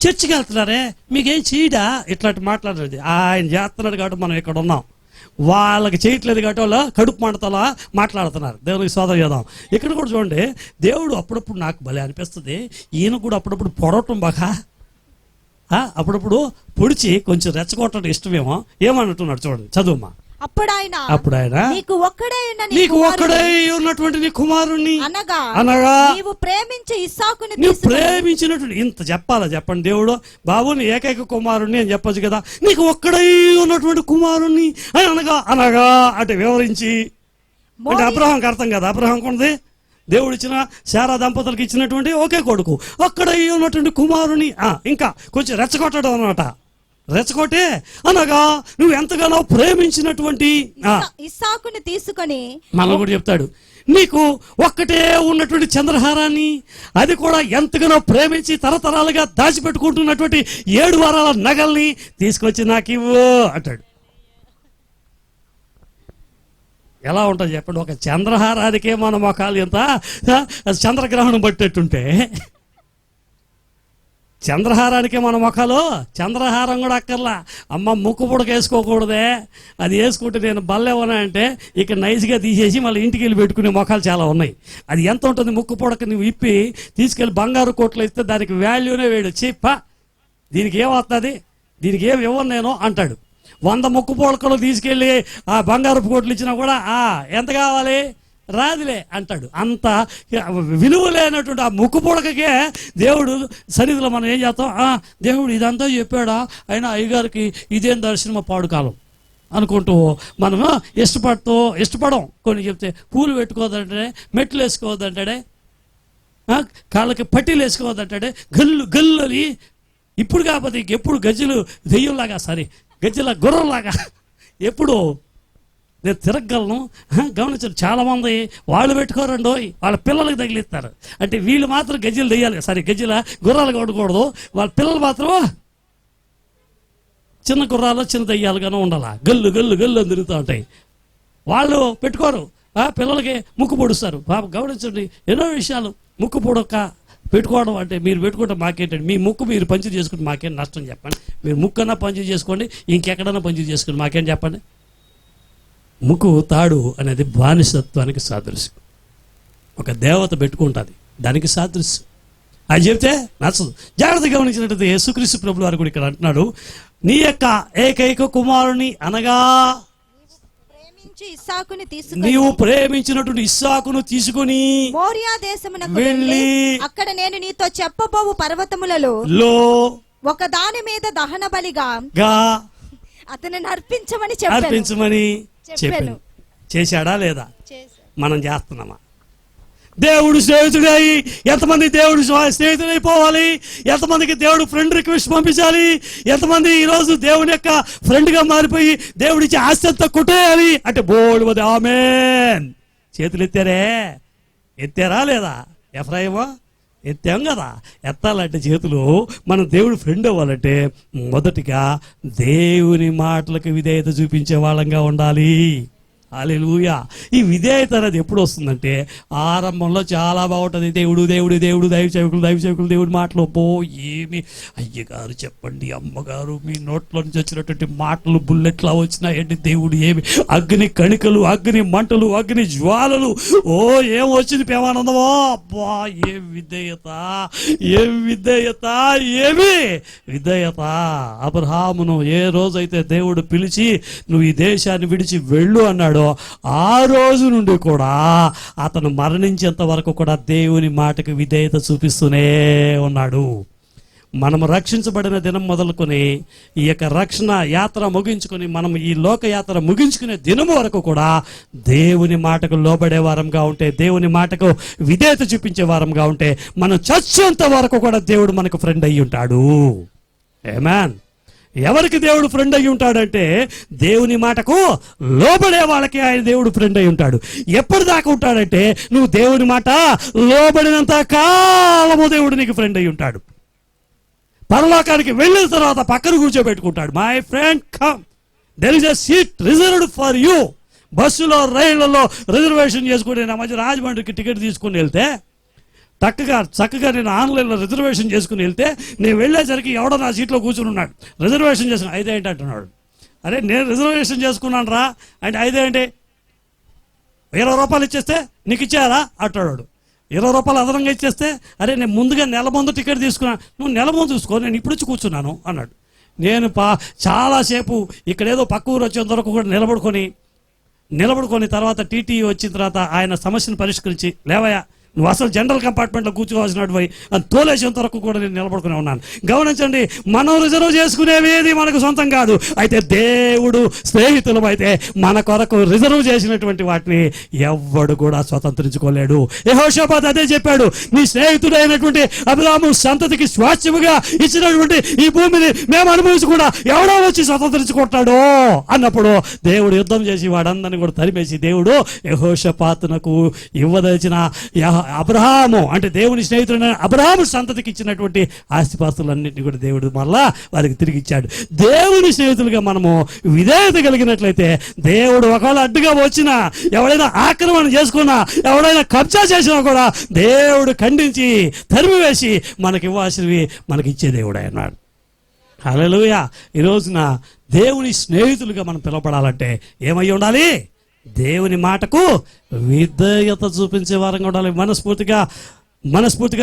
చర్చికి వెళ్తున్నారే, మీకేం చేయడా, ఇట్లాంటి మాట్లాడేది. ఆయన చేస్తున్నాడు కాబట్టి మనం ఇక్కడ ఉన్నాం. వాళ్ళకి చేయట్లేదు కాబట్టి వాళ్ళు కడుపు మంటతలా మాట్లాడుతున్నారు. దేవునికి సోదరం చేద్దాం. ఇక్కడ కూడా చూడండి, దేవుడు అప్పుడప్పుడు నాకు భలే అనిపిస్తుంది, ఈయన కూడా అప్పుడప్పుడు పొడవటం బాగా, అప్పుడప్పుడు పొడిచి కొంచెం రెచ్చగొట్టడం ఇష్టమేమో. ఏమన్నట్టున్నాడు చూడండి, చదువుమా. అప్పుడు ఆయన నీకు ఒక్కడే ఉన్నటువంటి నీ కుమారుణ్ణి అనగా నీవు ప్రేమించినటువంటి ఇంత చెప్పండి. దేవుడు బాబు నీ ఏకైక కుమారుణ్ణి అని చెప్పొచ్చు కదా. నీకు ఒక్కడై ఉన్నటువంటి కుమారుణ్ణి అని అనగా అంటే వివరించి, అంటే అబ్రహాంకి అర్థం కదా. అబ్రహాంకి ఉన్నది దేవుడు ఇచ్చిన శారా దంపతులకు ఇచ్చినటువంటి ఒకే కొడుకు, ఒక్కడై ఉన్నటువంటి కుమారుని. ఇంకా కొంచెం రెచ్చగొట్టడం అన్నమాట. రెచ్చగొట్టే అనగా నువ్వు ఎంతగానో ప్రేమించినటువంటి ఇస్సాకుని తీసుకొని మనం కూడా చెప్తాడు, నీకు ఒక్కటే ఉన్నటువంటి చంద్రహారాన్ని, అది కూడా ఎంతగానో ప్రేమించి తరతరాలుగా దాచిపెట్టుకుంటున్నటువంటి 7 వారాల నగల్ని తీసుకొచ్చి నాకు ఇవ్వు అంటాడు. ఎలా ఉంటుంది చెప్పండి? ఒక చంద్రహారానికే మన మొఖాలు ఎంత చంద్రగ్రహణం పట్టేట్టుంటే, చంద్రహారానికే మన మొఖాలు, చంద్రహారం కూడా అక్కర్లా. అమ్మ ముక్కు పుడక వేసుకోకూడదే, అది వేసుకుంటే నేను బల్లేవనా అంటే ఇక నైస్గా తీసేసి మళ్ళీ ఇంటికి వెళ్ళి పెట్టుకునే మొఖాలు చాలా ఉన్నాయి. అది ఎంత ఉంటుంది? ముక్కు పుడక నువ్వు ఇప్పి తీసుకెళ్ళి బంగారు కోట్లు ఇస్తే దానికి వాల్యూనే వేడు. చెప్పా దీనికి ఏమవుతుంది, దీనికి ఏమి ఇవ్వను నేను అంటాడు. 100 ముక్కు పుడకలు తీసుకెళ్ళి ఆ బంగారపు కోట్లు ఇచ్చినా కూడా ఎంత కావాలి, రాదులే అంటాడు. అంత విలువ లేనటువంటి ఆ ముక్కు పుడకకే దేవుడు సన్నిధిలో మనం ఏం చేస్తాం, దేవుడు ఇదంతా చెప్పాడా, అయినా అయ్యగారికి ఇదేం దర్శనం పాడు కాలం అనుకుంటూ మనము ఇష్టపడం. కొన్ని చెప్తే పూలు పెట్టుకోవద్దంటాడే, మెట్లు వేసుకోవద్దంటాడే, కాళ్ళకి పట్టీలు వేసుకోవద్దంటాడే, గల్లు అని. ఇప్పుడు కాకపోతే ఎప్పుడు గజ్జలు దెయ్యంలాగా, గజ్జల గుర్రంలాగా ఎప్పుడు నేను తిరగలను. గమనించారు, చాలామంది వాళ్ళు పెట్టుకోరండి, వాళ్ళ పిల్లలకి తగిలిస్తారు. అంటే వీళ్ళు మాత్రం గజ్జలు దెయ్యాలి, గజ్జల గుర్రాలు కొట్టకూడదు, వాళ్ళ పిల్లలు మాత్రం చిన్న గుర్రాలు చిన్న దెయ్యాలుగానే ఉండాలి. గల్లు అని తిరుగుతూ ఉంటాయి. వాళ్ళు పెట్టుకోరు, పిల్లలకి ముక్కు పొడుస్తారు. గమనించండి, ఎన్నో విషయాలు. ముక్కు పొడక పెట్టుకోవడం అంటే, మీరు పెట్టుకుంటే మాకేంటండి, మీ ముక్కు మీరు పంచి చేసుకుంటే మాకేం నష్టం చెప్పండి. మీరు ముక్కన్నా పంచి చేసుకోండి, ఇంకెక్కడన్నా పంచి చేసుకోండి, మాకేం చెప్పండి. ముక్కు తాడు అనేది బానిసత్వానికి సాదృశ్యం. ఒక దేవత పెట్టుకుంటుంది, దానికి సాదృశ్యం. ఆయన చెప్తే నచ్చదు. జాగ్రత్తగా గమనించినట్లయితే యేసుక్రీస్తు ప్రభువు వారు కూడా ఇక్కడ అంటున్నాడు, నీ యొక్క ఏకైక కుమారుని అనగా నీవు ప్రేమించినటువంటి ఇస్సాకును తీసుకుని మోరియా దేశమునకు వెళ్ళి అక్కడ నేను నీతో చెప్పబోవు పర్వతములలో ఒక దాని మీద దహన బలిగా అతను అర్పించమని చెప్పాను. చేశాడా లేదా? మనం చేస్తున్నామా? దేవుడు స్నేహితుడై ఎంతమంది దేవుడు స్నేహితుడైపోవాలి? ఎంతమందికి దేవుడు ఫ్రెండ్ రిక్వెస్ట్ పంపించాలి? ఎంతమంది ఈరోజు దేవుని యొక్క ఫ్రెండ్గా మారిపోయి దేవుడిచ్చి ఆస్తంతా కొట్టేయాలి అంటే బోల్డ్ మంది ఆమేన్ చేతులు ఎత్తారా లేదా? ఎఫ్రాయిమా ఎత్తాం కదా. ఎత్తాలంటే చేతులు మనం దేవుడు ఫ్రెండ్ అవ్వాలంటే మొదటిగా దేవుని మాటలకు విధేయత చూపించే వాళ్ళంగా ఉండాలి. హల్లెలూయా. ఈ విధేయత అనేది ఎప్పుడు వస్తుందంటే ఆరంభంలో చాలా బాగుంటుంది. దేవుడు దైవ సేవకులు దేవుడి మాటలు ఏమి అయ్యగారు చెప్పండి, అమ్మగారు మీ నోట్లో నుంచి వచ్చినటువంటి మాటలు బుల్లెట్లా వచ్చినాయండి. దేవుడు ఏమి అగ్ని కణికలు, అగ్ని మంటలు, అగ్ని జ్వాలలు, ఏం వచ్చింది ప్రేమానందమో, అబ్బా ఏం విధేయత, ఏమి విధేయత. అబ్రహామును ఏ రోజైతే దేవుడు పిలిచి నువ్వు ఈ దేశాన్ని విడిచి వెళ్ళు అన్నాడు, ఆ రోజు నుండి కూడా అతను మరణించేంత వరకు కూడా దేవుని మాటకు విధేయత చూపిస్తూనే ఉన్నాడు. మనం రక్షించబడిన దినం మొదలుకొని ఈ యొక్క రక్షణ యాత్ర ముగించుకొని మనం ఈ లోక యాత్ర ముగించుకునే దినం వరకు కూడా దేవుని మాటకు లోబడే వారంగా ఉంటే, దేవుని మాటకు విధేయత చూపించే వారంగా ఉంటే మనం చచ్చేంత వరకు కూడా దేవుడు మనకు ఫ్రెండ్ అయ్యి ఉంటాడు. ఆమేన్. ఎవరికి దేవుడు ఫ్రెండ్ అయ్యి ఉంటాడంటే దేవుని మాటకు లోబడే వాళ్ళకి ఆయన దేవుడు ఫ్రెండ్ అయి ఉంటాడు. ఎప్పటిదాకా ఉంటాడంటే నువ్వు దేవుని మాట లోబడినంత కాలము దేవుడు నీకు ఫ్రెండ్ అయి ఉంటాడు. పరలోకానికి వెళ్ళిన తర్వాత పక్కన కూర్చోబెట్టుకుంటాడు. My friend come, there is a seat reserved for you. బస్సులో రైళ్లలో రిజర్వేషన్ చేసుకుని నా మధ్య రాజమండ్రికి టికెట్ తీసుకుని వెళ్తే చక్కగా నేను ఆన్లైన్లో రిజర్వేషన్ చేసుకుని వెళ్తే నేను వెళ్ళేసరికి ఎవడో నా సీట్లో కూర్చుని ఉన్నాడు. రిజర్వేషన్ చేసుకుని 5 ఏంటి అంటున్నాడు. అరే నేను రిజర్వేషన్ చేసుకున్నాను రా అంటే 5 ఏంటి, 20 రూపాయలు ఇచ్చేస్తే నీకు ఇచ్చారా అంటాడు. 20 రూపాయలు అదనంగా ఇచ్చేస్తే అరే నేను ముందుగా నెల ముందు టికెట్ తీసుకున్నాను, నువ్వు నెల ముందు చూసుకో, నేను ఇప్పుడు వచ్చి కూర్చున్నాను అన్నాడు. నేను చాలాసేపు ఇక్కడ ఏదో పక్క ఊరు వచ్చేంత వరకు కూడా నిలబడుకొని తర్వాత టీటీ వచ్చిన తర్వాత ఆయన సమస్యను పరిష్కరించి లేవయ్యా నువ్వు అసలు జనరల్ కంపార్ట్మెంట్లో కూర్చోవాల్సినట్టు పోయి అని తోలేసేంత వరకు కూడా నేను నిలబడుకునే ఉన్నాను. గమనించండి, మనం రిజర్వ్ చేసుకునేది మనకు సొంతం కాదు. అయితే దేవుడు స్నేహితులం అయితే మన కొరకు రిజర్వ్ చేసినటువంటి వాటిని ఎవ్వడు కూడా స్వతంత్రించుకోలేడు. యెహోషాపాతు అదే చెప్పాడు, నీ స్నేహితుడైనటువంటి అబ్రాహాము సంతతికి స్వాస్థ్యముగా ఇచ్చినటువంటి ఈ భూమిని మేము అనుభవించకుండా ఎవడో వచ్చి స్వతంత్రించుకుంటాడో అన్నప్పుడు దేవుడు యుద్ధం చేసి వాడందరిని కూడా తరిమేసి దేవుడు యెహోషాపాతునకు ఇవ్వదలిచిన అబ్రహాము అంటే దేవుని స్నేహితుడైన అబ్రహాము సంతతికి ఇచ్చినటువంటి ఆస్తిపాస్తులన్నింటినీ కూడా దేవుడు మళ్ళా వారికి తిరిగి ఇచ్చాడు. దేవుని స్నేహితులుగా మనము విధేయత కలిగినట్లయితే దేవుడు ఒకవేళ అడ్డుగా వచ్చినా, ఎవడైనా ఆక్రమణ చేసుకున్నా, ఎవడైనా కబ్జా చేసినా కూడా దేవుడు ఖండించి తరిమివేసి మనకి ఇవ్వాల్సినవి మనకి ఇచ్చే దేవుడు అన్నాడు. హల్లెలూయా. ఈ రోజున దేవుని స్నేహితులుగా మనం పిలువబడాలంటే ఏమై ఉండాలి? దేవుని మాటకు విధేయత చూపించే వారంగా ఉండాలి. మనస్ఫూర్తిగా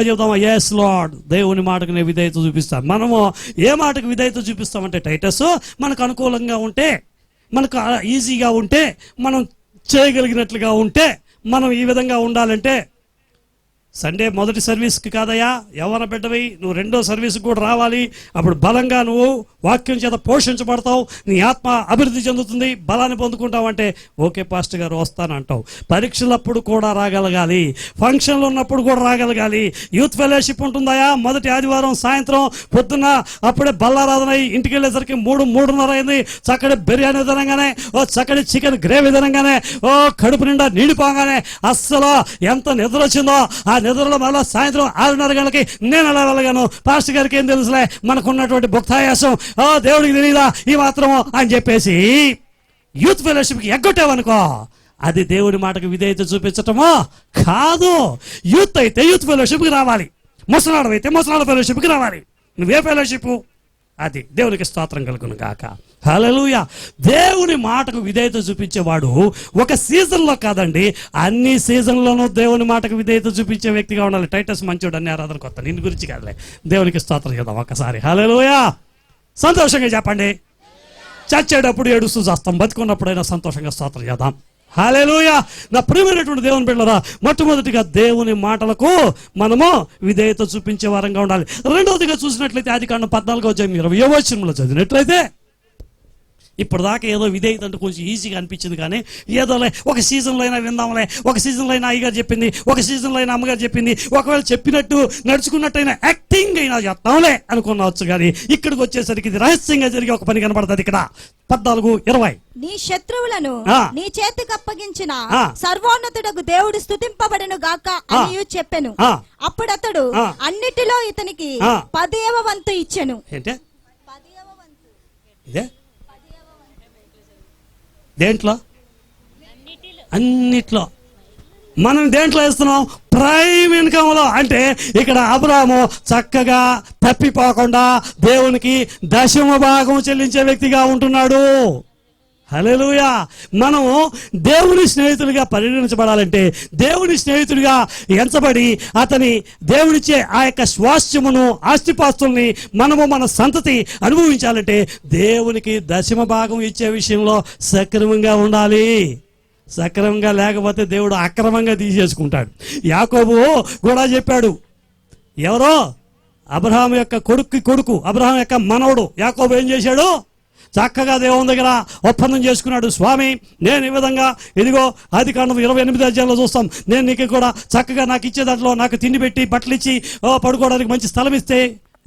చెబుతామా, ఎస్ లార్డ్, దేవుని మాటకు నేను విధేయత చూపిస్తాను. మనము ఏ మాటకు విధేయత చూపిస్తామంటే టైటస్ మనకు అనుకూలంగా ఉంటే, మనకు ఈజీగా ఉంటే, మనం చేయగలిగినట్లుగా ఉంటే, మనం ఈ విధంగా ఉండాలంటే సండే మొదటి సర్వీస్కి కాదయ్యా, ఎవరి బిడ్డవి నువ్వు రెండో సర్వీస్కి కూడా రావాలి. అప్పుడు బలంగా నువ్వు వాక్యం చేత పోషించబడతావు, నీ ఆత్మ అభివృద్ధి చెందుతుంది, బలాన్ని పొందుకుంటావు అంటే ఓకే పాస్టర్ గారు వస్తానంటావు. పరీక్షలప్పుడు కూడా రాగలగాలి, ఫంక్షన్లు ఉన్నప్పుడు కూడా రాగలగాలి. యూత్ ఫెలోషిప్ ఉంటుందయా మొదటి ఆదివారం సాయంత్రం పొద్దున్న, అప్పుడే బల్లారాధన ఇంటికి వెళ్ళేసరికి 3-3:30 అయింది. చక్కటి బిర్యానీ తినగానే, చక్కటి చికెన్ గ్రేవీ తినగానే, కడుపు నిండా నీడిపోగానే అస్సలు ఎంత నిద్ర వచ్చిందో, ఆ నిద్రలో మళ్ళీ సాయంత్రం 6:30 గంటలకి నేను అలా వెళ్ళగాను. పాస్టర్ గారికి ఏం తెలుసులే, మనకున్నటువంటి భుక్తాయాసం దేవుడికి తెలియదా ఈ మాత్రము అని చెప్పేసి యూత్ ఫెలోషిప్కి ఎగ్గొట్టావనుకో, అది దేవుడి మాటకు విధేయత చూపించటమో కాదు. యూత్ అయితే యూత్ ఫెలోషిప్కి రావాలి, ముసలాడు అయితే ముసలాడు ఫెలోషిప్కి రావాలి. నువ్వే ఫెలోషిప్? అది దేవునికి స్తోత్రం కలుగును గాక. హల్లెలూయా. దేవుని మాటకు విధేయత చూపించేవాడు ఒక సీజన్లో కాదండి, అన్ని సీజన్లోనూ దేవుని మాటకు విధేయత చూపించే వ్యక్తిగా ఉండాలి. టైటస్ మంచోడు అన్ని ఆరాధన కొత్త నిన్ను గురించి కాదులే, దేవునికి స్తోత్రం చేద్దాం ఒకసారి. హల్లెలూయా. సంతోషంగా చెప్పండి. చచ్చేటప్పుడు ఏడుస్తూ చేస్తాం, బతుకున్నప్పుడైనా సంతోషంగా స్తోత్రం చేద్దాం. హల్లెలూయా. నా ప్రియమైనటువంటి దేవుని బిడ్డలారా, మొట్టమొదటిగా దేవుని మాటలకు మనము విధేయత చూపించే వారంగా ఉండాలి. రెండవదిగా చూసినట్లయితే ఆదికాండం 14:20 చదివినట్లయితే, ఇప్పటిదాకా ఏదో విధేయత అంటే కొంచెం ఈజీగా అనిపించింది, కానీ ఏదోలే ఒక సీజన్లో అయినా విందాంలే, ఒక సీజన్లో అయినా అయ్యగారు చెప్పింది, ఒక సీజన్లో అయినా అమ్మగారు చెప్పింది, ఒకవేళ చెప్పినట్టు నడుచుకున్నట్టయినా యాక్టింగ్ అయినా చేస్తాంలే అనుకున్నవచ్చు. కానీ ఇక్కడికి వచ్చేసరికి ఇది రహస్యంగా జరిగే ఒక పని కనబడుతుంది. ఇక్కడ 14:20 నీ శత్రువులను ఆ. నీ చేతికి అప్పగించిన ఆ. సర్వోన్నతుడకు దేవుడు స్తుతింపబడెను గాక అని చెప్పెను. ఆ. అప్పుడతడు ఆ. అన్నిటిలో ఇతనికి ఆ. 10వ వంతు ఇచ్చెను. ఏంటే ఇదే దేంట్లో? అన్నిట్లో. మనం దేంట్లో వేస్తున్నాం? ప్రైమ్ ఇన్కంలో. అంటే ఇక్కడ అబ్రాహాము చక్కగా తప్పిపోకుండా దేవునికి 10వ భాగం చెల్లించే వ్యక్తిగా ఉంటున్నాడు. హల్లెలూయా. మనము దేవుని స్నేహితుడిగా పరిగణించబడాలంటే, దేవుని స్నేహితుడిగా ఎంచబడి అతని దేవునిచ్చే ఆ యొక్క స్వాస్థ్యమును, ఆస్తిపాస్తుల్ని మనము మన సంతతి అనుభవించాలంటే దేవునికి 10వ భాగం ఇచ్చే విషయంలో సక్రమంగా ఉండాలి. సక్రమంగా లేకపోతే దేవుడు అక్రమంగా తీసేసుకుంటాడు. యాకోబు కూడా చెప్పాడు. ఎవరో అబ్రహాం యొక్క కొడుకు, అబ్రహాం యొక్క మనవడు యాకోబు ఏం చేశాడు? చక్కగా దేవుని దగ్గర ఒప్పందం చేసుకున్నాడు. స్వామి, నేను ఈ విధంగా ఇదిగో ఆదికాండం 28 చూస్తాం, నేను నీకు కూడా చక్కగా నాకు ఇచ్చే దాంట్లో నాకు తిండి పెట్టి బట్టలు ఇచ్చి పడుకోవడానికి మంచి స్థలం ఇస్తే,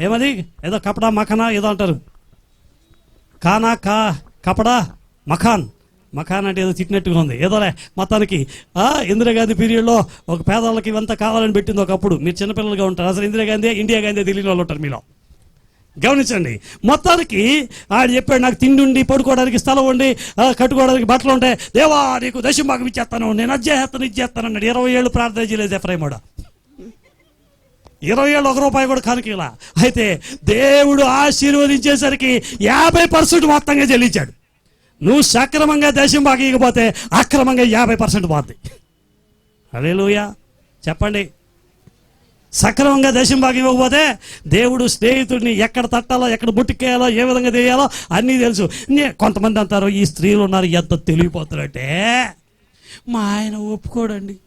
ఏమది ఏదో కపడా మఖనా ఏదో అంటారు, కపడా మఖాన్ అంటే ఏదో తిట్టినట్టుగా ఉంది, ఏదోలే మొత్తానికి ఇందిరాగాంధీ పీరియడ్లో ఒక పేదవాళ్ళకి ఇవంతా కావాలని పెట్టింది ఒకప్పుడు. మీరు చిన్నపిల్లలుగా ఉంటారు, అసలు ఇందిరాగాంధీ ఇండియా గాంధీ తెలియని వాళ్ళు ఉంటారు మీలో. గమనించండి. మొత్తానికి ఆయన చెప్పాడు, నాకు తిండి ఉండి, పడుకోవడానికి స్థలం ఉండి, కట్టుకోవడానికి బట్టలు ఉంటాయి, దేవా నీకు 10వ భాగం ఇచ్చేస్తాను, నేను అజ్జేస్తాను ఇచ్చేస్తాను అన్నాడు. 20 ఏళ్ళు ప్రార్థన చేయలేదు ఎఫ్రాయిముడా. 20 ఏళ్ళు ₹1 కూడా కానుకలా. అయితే దేవుడు ఆశీర్వదించేసరికి 50% మొత్తంగా చెల్లించాడు. నువ్వు సక్రమంగా 10వ భాగం ఇవ్వకపోతే అక్రమంగా 50% పోద్ది. హల్లెలూయా. చెప్పండి. సక్రమంగా 10వ భాగం ఇవ్వకపోతే దేవుడు స్నేహితుడిని ఎక్కడ తట్టాలో, ఎక్కడ ముట్టుకేయాలో, ఏ విధంగా చేయాలో అన్నీ తెలుసు. కొంతమంది అంటారు, ఈ స్త్రీలు ఉన్నారు ఎంత తెలివిపోతారంటే, మా ఆయన ఒప్పుకోడండి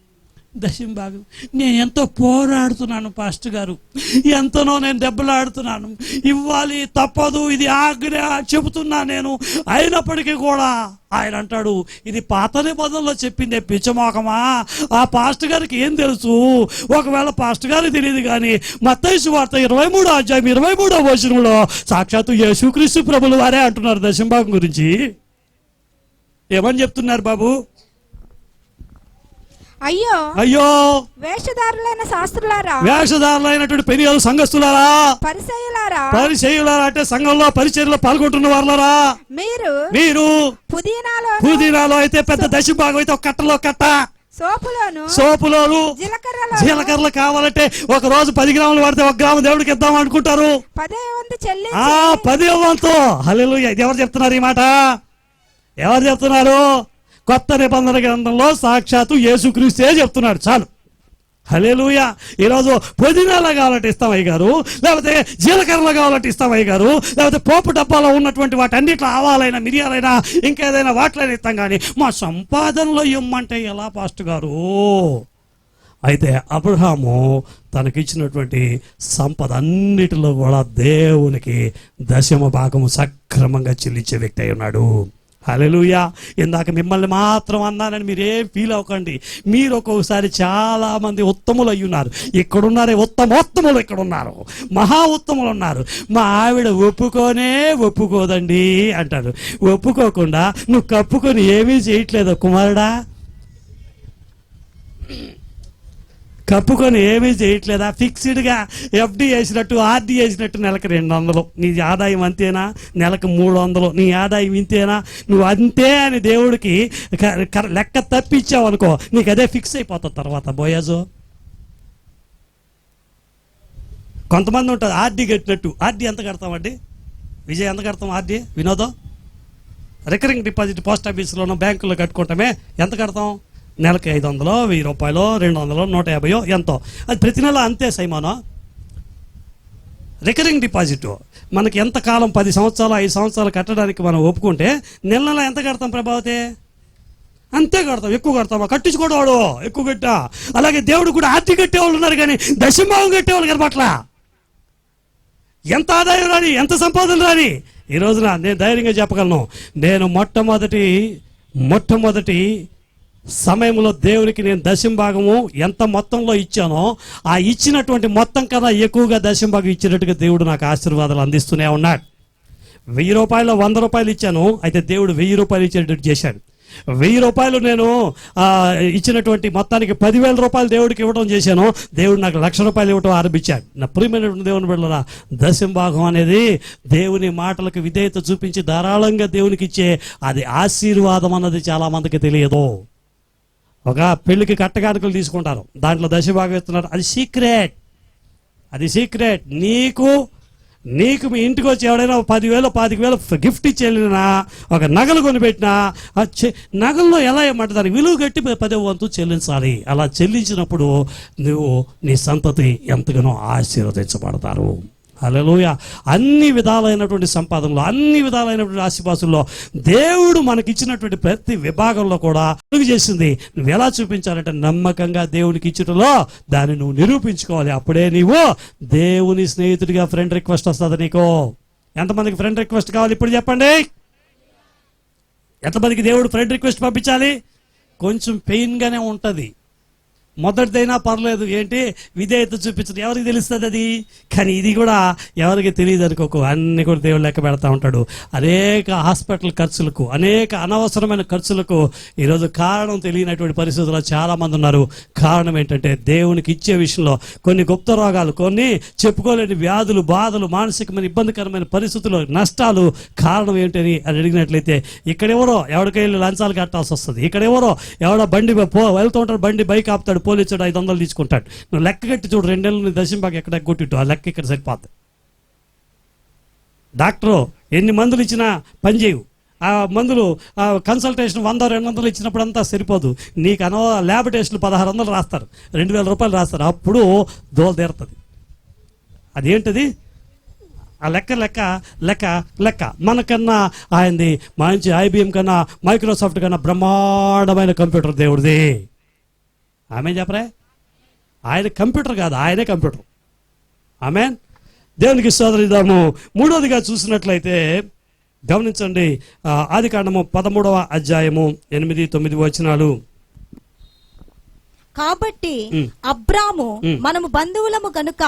10వ భాగం. నేను ఎంతో పోరాడుతున్నాను పాస్టర్ గారు, ఎంతనో నేను దెబ్బలాడుతున్నాను, ఇవ్వాలి తప్పదు, ఇది ఆజ్ఞ చెబుతున్నా నేను, అయినప్పటికీ కూడా ఆయన అంటాడు, ఇది పాత నిబంధనలో చెప్పిందే పిచ్చమోకమా, ఆ పాస్టర్ గారికి ఏం తెలుసు? ఒకవేళ పాస్టర్ గారికి తెలియదు, కానీ మత్తయి సువార్త 23వ వచనంలో సాక్షాత్తు యేసుక్రీస్తు ప్రభులు వారే అంటున్నారు 10వ భాగం గురించి. ఏమని చెప్తున్నారు బాబు? అయ్యో అయ్యో వేషధారులైన శాస్త్రులారా, వేషధారులైనటువంటి పెరియలు సంఘస్థులారా, పరిసయ్యులారా అంటే సంఘంలో పరిచర్యలో పాల్గొంటున్న వారులారా, మీరు పుదీనాలో అయితే పెద్ద 10వ భాగం అయితే ఒక కట్టలో కట్ట, సోపులోను జీలకర్రలు కావాలంటే ఒక రోజు 10 గ్రాములు వాడితే 1 గ్రాము దేవుడికి ఇద్దాం అనుకుంటారు. 10వ వంతు. హల్లెలూయా. ఇది ఎవరు చెప్తున్నారు ఈ మాట? ఎవరు చెప్తున్నారు? కొత్త నిబంధన గ్రంథంలో సాక్షాత్తు యేసుక్రీస్తే చెప్తున్నాడు. చాలు. హల్లెలూయా. ఈరోజు పుదీనాలో కావాలంటే ఇస్తాం అయ్యగారు, లేకపోతే జీలకర్రలో కావాలంటే ఇస్తాం అయ్యగారు, లేకపోతే పోపు డబ్బాలో ఉన్నటువంటి వాటి అన్నిట్లో ఆవాలైనా, మిరియాలైనా, ఇంకేదైనా వాటిలైనా ఇస్తాం, కానీ మా సంపాదనలో ఇమ్మంటే ఎలా పాస్టర్ గారు? అయితే అబ్రహాము తనకిచ్చినటువంటి సంపద అన్నిటిలో కూడా దేవునికి 10వ భాగము సక్రమంగా చెల్లించే వ్యక్తి అయి ఉన్నాడు. హల్లెలూయా. ఇందాక మిమ్మల్ని మాత్రం అన్నానని మీరేం ఫీల్ అవ్వకండి. మీరు ఒక్కొక్కసారి చాలా మంది ఉత్తములు అయి ఉన్నారు. ఇక్కడున్నారే ఉత్తమోత్తములు, ఇక్కడ ఉన్నారు, మహా ఉత్తములు ఉన్నారు. మా ఆవిడ ఒప్పుకోదండి అంటారు. ఒప్పుకోకుండా నువ్వు కప్పుకొని ఏమీ చేయట్లేదు కుమారుడా, కప్పుకొని ఏమీ చేయట్లేదా? ఫిక్స్డ్గా ఎఫ్డి వేసినట్టు, ఆర్డి వేసినట్టు నెలకు 200, నీ ఆదాయం అంతేనా? నెలకు 300, నీ ఆదాయం ఇంతేనా? నువ్వు అంతే అని దేవుడికి లెక్క తప్పించావు అనుకో, నీకు అదే ఫిక్స్ అయిపోతుంది తర్వాత బోయాజు. కొంతమంది ఉంటుంది ఆర్డి కట్టినట్టు. ఆర్డి ఎంత కడతామండి? విజయ్ ఎంత కడతాం ఆర్డి? వినోదం రికరింగ్ డిపాజిట్ పోస్ట్ ఆఫీసులోనో బ్యాంకులో కట్టుకుంటామే, ఎంత కడతాం? నెలకి 500, 1000 రూపాయలు, 200, 150 ఎంతో. అది ప్రతి నెల అంతే సైమానో. రికరింగ్ డిపాజిట్ మనకి ఎంత కాలం 10 సంవత్సరాలు 5 సంవత్సరాలు కట్టడానికి మనం ఒప్పుకుంటే నెల నెల ఎంత కడతాం ప్రభావతి? అంతే కడతాం. ఎక్కువ కడతామా? కట్టించుకోవడం ఎక్కువ కట్టా. అలాగే దేవుడు కూడా ఆర్తి కట్టేవాళ్ళు ఉన్నారు, కానీ దశంభాగం కట్టేవాళ్ళు కనపట్ల. ఎంత ఆదాయం రాని, ఎంత సంపాదన రాని, ఈ రోజున నేను ధైర్యంగా చెప్పగలను, నేను మొట్టమొదటి సమయంలో దేవునికి నేను దశంభాగము ఎంత మొత్తంలో ఇచ్చానో ఆ ఇచ్చినటువంటి మొత్తం కన్నా ఎక్కువగా దశంభాగం ఇచ్చినట్టుగా దేవుడు నాకు ఆశీర్వాదాలు అందిస్తూనే ఉన్నాడు. 1000 రూపాయలు 100 రూపాయలు ఇచ్చాను, అయితే దేవుడు 1000 రూపాయలు ఇచ్చేటట్టు చేశాడు. 1000 రూపాయలు నేను ఇచ్చినటువంటి మొత్తానికి 10,000 రూపాయలు దేవుడికి ఇవ్వడం చేశాను, దేవుడు నాకు 1,00,000 రూపాయలు ఇవ్వడం ఆరంభించాడు. నా ప్రియమైనటువంటి దేవుని బిడ్డలారా, దశంభాగం అనేది దేవుని మాటలకు విధేయత చూపించి ధారాళంగా దేవునికి ఇచ్చే అది ఆశీర్వాదం అన్నది చాలా మందికి తెలియదు. ఒక పెళ్లికి కట్టకానుకలు తీసుకుంటారు, దాంట్లో దశభాగం ఇస్తున్నారు, అది సీక్రెట్. నీకు మీ ఇంటికి వచ్చి ఎవడైనా 10,000 25,000 గిఫ్ట్ ఇచ్చి వెళ్ళినా, ఒక నగలు కొనిపెట్టినా, నగల్లో ఎలా ఏమంటే దానికి విలువ కట్టి 10వ వంతు చెల్లించాలి. అలా చెల్లించినప్పుడు నువ్వు నీ సంతతి ఎంతగానో ఆశీర్వదించబడతారు. హల్లెలూయా. అన్ని విధాలైనటువంటి సంపాదనలో, అన్ని విధాలైనటువంటి ఆశీర్వాసుల్లో దేవుడు మనకిచ్చినటువంటి ప్రతి విభాగంలో కూడా చేసింది నువ్వు ఎలా చూపించాలంటే నమ్మకంగా దేవునికి ఇచ్చటలో దాన్ని నువ్వు నిరూపించుకోవాలి. అప్పుడే నీవు దేవుని స్నేహితుడిగా ఫ్రెండ్ రిక్వెస్ట్ వస్తుంది నీకు. ఎంతమందికి ఫ్రెండ్ రిక్వెస్ట్ కావాలి ఇప్పుడు చెప్పండి? ఎంతమందికి దేవుడు ఫ్రెండ్ రిక్వెస్ట్ పంపించాలి? కొంచెం పెయిన్గానే ఉంటుంది, మొదటిదైనా పర్లేదు. ఏంటి? విధేయత చూపించడం ఎవరికి తెలుస్తుంది అది, కానీ ఇది కూడా ఎవరికి తెలియదు అనుకోకు. అన్ని కూడా దేవుడు లెక్క పెడతా ఉంటాడు. అనేక హాస్పిటల్ ఖర్చులకు, అనేక అనవసరమైన ఖర్చులకు ఈరోజు కారణం తెలియనటువంటి పరిస్థితుల్లో చాలామంది ఉన్నారు. కారణం ఏంటంటే దేవునికి ఇచ్చే విషయంలో కొన్ని గుప్త రోగాలు, కొన్ని చెప్పుకోలేని వ్యాధులు, బాధలు, మానసికమైన ఇబ్బందికరమైన పరిస్థితులు, నష్టాలు. కారణం ఏంటని అని అడిగినట్లయితే ఇక్కడెవరో ఎవరికైనా లంచాలు కట్టాల్సి వస్తుంది. ఇక్కడెవరో ఎవడో బండి వెళ్తూ ఉంటాడు, బండి బైక్ ఆపుతాడు, పోలీసు 500 తీసుకుంటాడు. నువ్వు లెక్క కట్టి చూడు, 2 నెలలు దశంభాగం ఎక్కడ కొట్టిట్టు ఆ లెక్క ఇక్కడ సరిపోతుంది. డాక్టరు ఎన్ని మందులు ఇచ్చినా పనిచేయవు. ఆ మందులు కన్సల్టేషన్ 100-200 ఇచ్చినప్పుడు అంతా సరిపోదు. నీకు ల్యాబ్ టెస్టులు 1600 రాస్తారు, 2,000 రూపాయలు రాస్తారు. అప్పుడు దోల తీరుతుంది. అదేంటది? ఆ లెక్క మనకన్నా ఆయనది మంచి IBM కన్నా, మైక్రోసాఫ్ట్ కన్నా బ్రహ్మాండమైన కంప్యూటర్ దేవుడిది. ఆమె చెప్పరే? ఆయన కంప్యూటర్ కాదు, ఆయనే కంప్యూటర్. ఆమెన్. దేవునికి స్తోత్రం ఇద్దాము. మూడోదిగా చూసినట్లయితే గమనించండి, ఆదికాండము 13వ అధ్యాయము 8-9 వచనాలు. కాబట్టి అబ్రాము మనము బంధువులము గనుక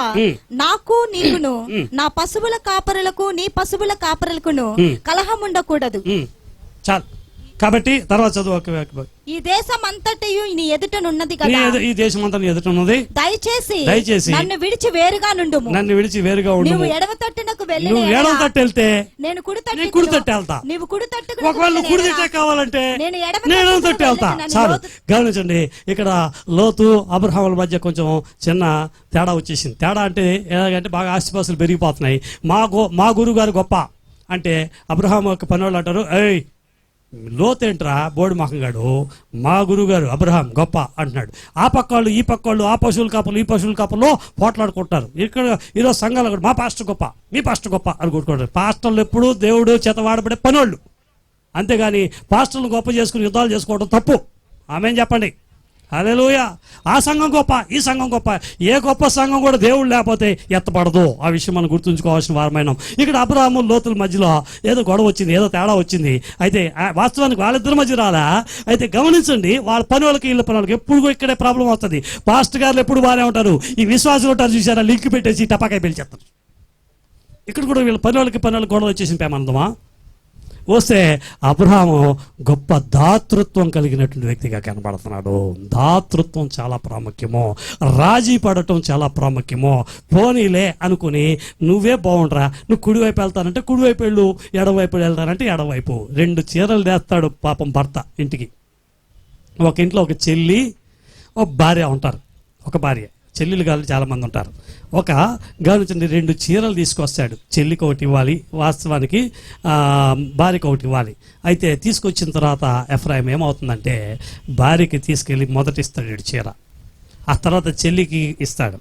నాకు నీకును నా పశువుల కాపరులకు నీ పశువుల కాపరులకును కలహం ఉండకూడదు. చాలు. కాబట్టి తర్వాత చదువు. ఈ దేశం అంతటియు నీ ఎదుటనున్నది కదా, ఈ దేశం అంతా నీ ఎదుటనున్నది. దయచేసి నన్ను విడిచి వేరుగా నుండుము. నువ్వు ఎడమ తట్టునకు వెళ్ళి వెళ్తే నేను కుడి తట్టు వెళ్తా. నీవు కుడి తట్టు ఒకవేళ కుడి తట్టే కావాలంటే నేను ఎడమ తట్టు వెళ్తా. చాలు. గమనించండి, ఇక్కడ లోతు అబ్రహాముల మధ్య కొంచెం చిన్న తేడా వచ్చేసింది. తేడా అంటే ఎలాగంటే బాగా ఆస్తిపాస్తులు పెరిగిపోతున్నాయి. మా గురువు గారు గొప్ప అంటే అబ్రహాం యొక్క పనివాళ్ళు అంటారు, ఏయ్ లోతేంట్రా బోడి మహంగాడు, మా గురువు గారు అబ్రహాం గొప్ప అంటున్నాడు. ఆ పక్కవాళ్ళు ఈ పక్కవాళ్ళు, ఆ పశువుల కాపలు ఈ పశువుల కాపల్లో పోట్లాడుకుంటారు. ఇక్కడ ఈరోజు సంఘాలు కూడా మా పాస్టర్ గొప్ప, మీ పాస్టర్ గొప్ప అని కొట్టుకుంటారు. పాస్టర్లు ఎప్పుడు దేవుడు చేత వాడబడే పనోళ్ళు, అంతేగాని పాస్టర్లు గొప్ప చేసుకుని యుద్ధాలు చేసుకోవడం తప్పు. ఆమేన్ చెప్పండి. హల్లెలూయా. ఆ సంఘం గొప్ప, ఈ సంఘం గొప్ప. ఏ గొప్ప సంఘం కూడా దేవుడు లేకపోతే ఎత్తపడదు. ఆ విషయం మనం గుర్తుంచుకోవాల్సిన వారమైనాం. ఇక్కడ అబ్రహాము లోతుల మధ్యలో ఏదో గొడవ వచ్చింది, ఏదో తేడా వచ్చింది. అయితే వాస్తవానికి వాళ్ళిద్దరి మధ్య రాలా. అయితే గమనించండి, వాళ్ళ పని వాళ్ళకి వీళ్ళ పని వాళ్ళకి ఎప్పుడు ఇక్కడే ప్రాబ్లం వస్తుంది. పాస్టర్ గారు ఎప్పుడు బాగానే ఉంటారు, ఈ విశ్వాసులు ఉంటారు చూసారా, లింక్ పెట్టేసి టపాకాయ పిలిచేస్తారు. ఇక్కడ కూడా వీళ్ళ పని వాళ్ళకి గొడవ వచ్చేసిన పేమందమా వస్తే అబ్రహాము గొప్ప దాతృత్వం కలిగినటువంటి వ్యక్తిగా కనబడుతున్నాడు. దాతృత్వం చాలా ప్రాముఖ్యము, రాజీ పడటం చాలా ప్రాముఖ్యము. పోనీలే అనుకుని నువ్వే బాగుండరా, నువ్వు కుడివైపు వెళ్తానంటే కుడివైపు వెళ్ళు, ఎడవైపు వెళ్తానంటే ఎడవైపు. 2 చీరలు తెస్తాడు పాపం భర్త ఇంటికి. ఒక ఇంట్లో ఒక చెల్లి, ఒక భార్య ఉంటారు. ఒక భార్య చెల్లెలు గారు చాలామంది ఉంటారు. గమనించండి, 2 చీరలు తీసుకొస్తాడు. చెల్లికి ఒకటి ఇవ్వాలి, వాస్తవానికి భార్యకి ఒకటి ఇవ్వాలి. అయితే తీసుకొచ్చిన తర్వాత ఎఫ్రాయిం ఏమవుతుందంటే భార్యకి తీసుకెళ్ళి మొదట ఇస్తాడు చీర, ఆ తర్వాత చెల్లికి ఇస్తాడు.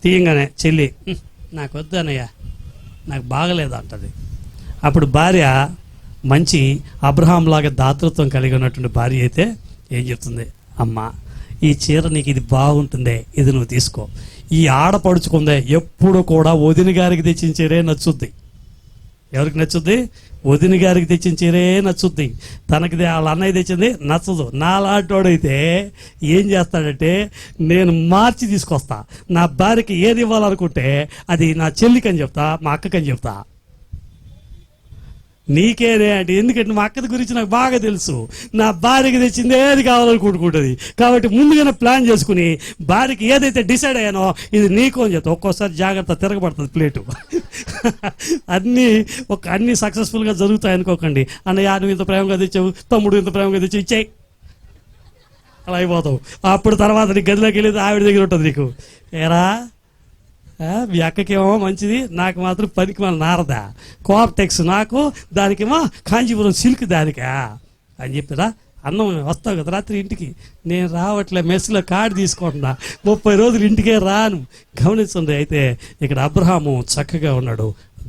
తీయంగానే చెల్లి నాకు వద్దనయ్యా, నాకు బాగలేదు అంటది. అప్పుడు భార్య మంచి అబ్రహాం లాగా దాతృత్వం కలిగి ఉన్నటువంటి భార్య అయితే ఏం చెప్తుంది, అమ్మా ఈ చీర నీకు ఇది బాగుంటుందే, ఇది నువ్వు తీసుకో. ఈ ఆడపడుచుకుందే ఎప్పుడు కూడా వదిన గారికి తెచ్చిన చీరే నచ్చుద్ది. ఎవరికి నచ్చుద్ది? వదిన గారికి తెచ్చిన చీరే నచ్చుద్ది. తనకి వాళ్ళ అన్నయ్య తెచ్చింది నచ్చదు. నాలాంటోడైతే ఏం చేస్తాడంటే నేను మార్చి తీసుకొస్తా. నా భార్యకి ఏది ఇవ్వాలనుకుంటే అది నా చెల్లికని చెప్తా, మా అక్కకని చెప్తా. నీకేనే అంటే, ఎందుకంటే మా అక్కది గురించి నాకు బాగా తెలుసు. నా భార్యకి తెచ్చింది ఏది కావాలనుకుంటుంది. కాబట్టి ముందుగానే ప్లాన్ చేసుకుని భార్యకి ఏదైతే డిసైడ్ అయ్యానో ఇది నీకు అని చెప్తా. ఒక్కోసారి జాగ్రత్త తిరగబడుతుంది ప్లేటు. అన్నీ సక్సెస్ఫుల్గా జరుగుతాయి అనుకోకండి. అన్నయ్య నువ్వు ఇంత ప్రేమగా తెచ్చావు, తమ్ముడు ఇంత ప్రేమగా తెచ్చావు, ఇచ్చేయి, అలా అయిపోతావు. అప్పుడు తర్వాత నీ గదిలోకి వెళ్ళేది ఆవిడ దగ్గర ఉంటుంది నీకు. ఏరా మీ అక్కకేమో మంచిది, నాకు మాత్రం పనికి మన నారదా, కోఆప్టెక్స్ నాకు, దానికేమో కాంచీపురం సిల్క్ దానికా అని చెప్పిరా. అన్నం వస్తావు కదా రాత్రి ఇంటికి, నేను రావట్లే, మెస్లో కార్డు తీసుకుంటున్నా, 30 రోజులు ఇంటికే రాను. గమనించండి. అయితే ఇక్కడ అబ్రహాము చక్కగా ఉన్నాడు,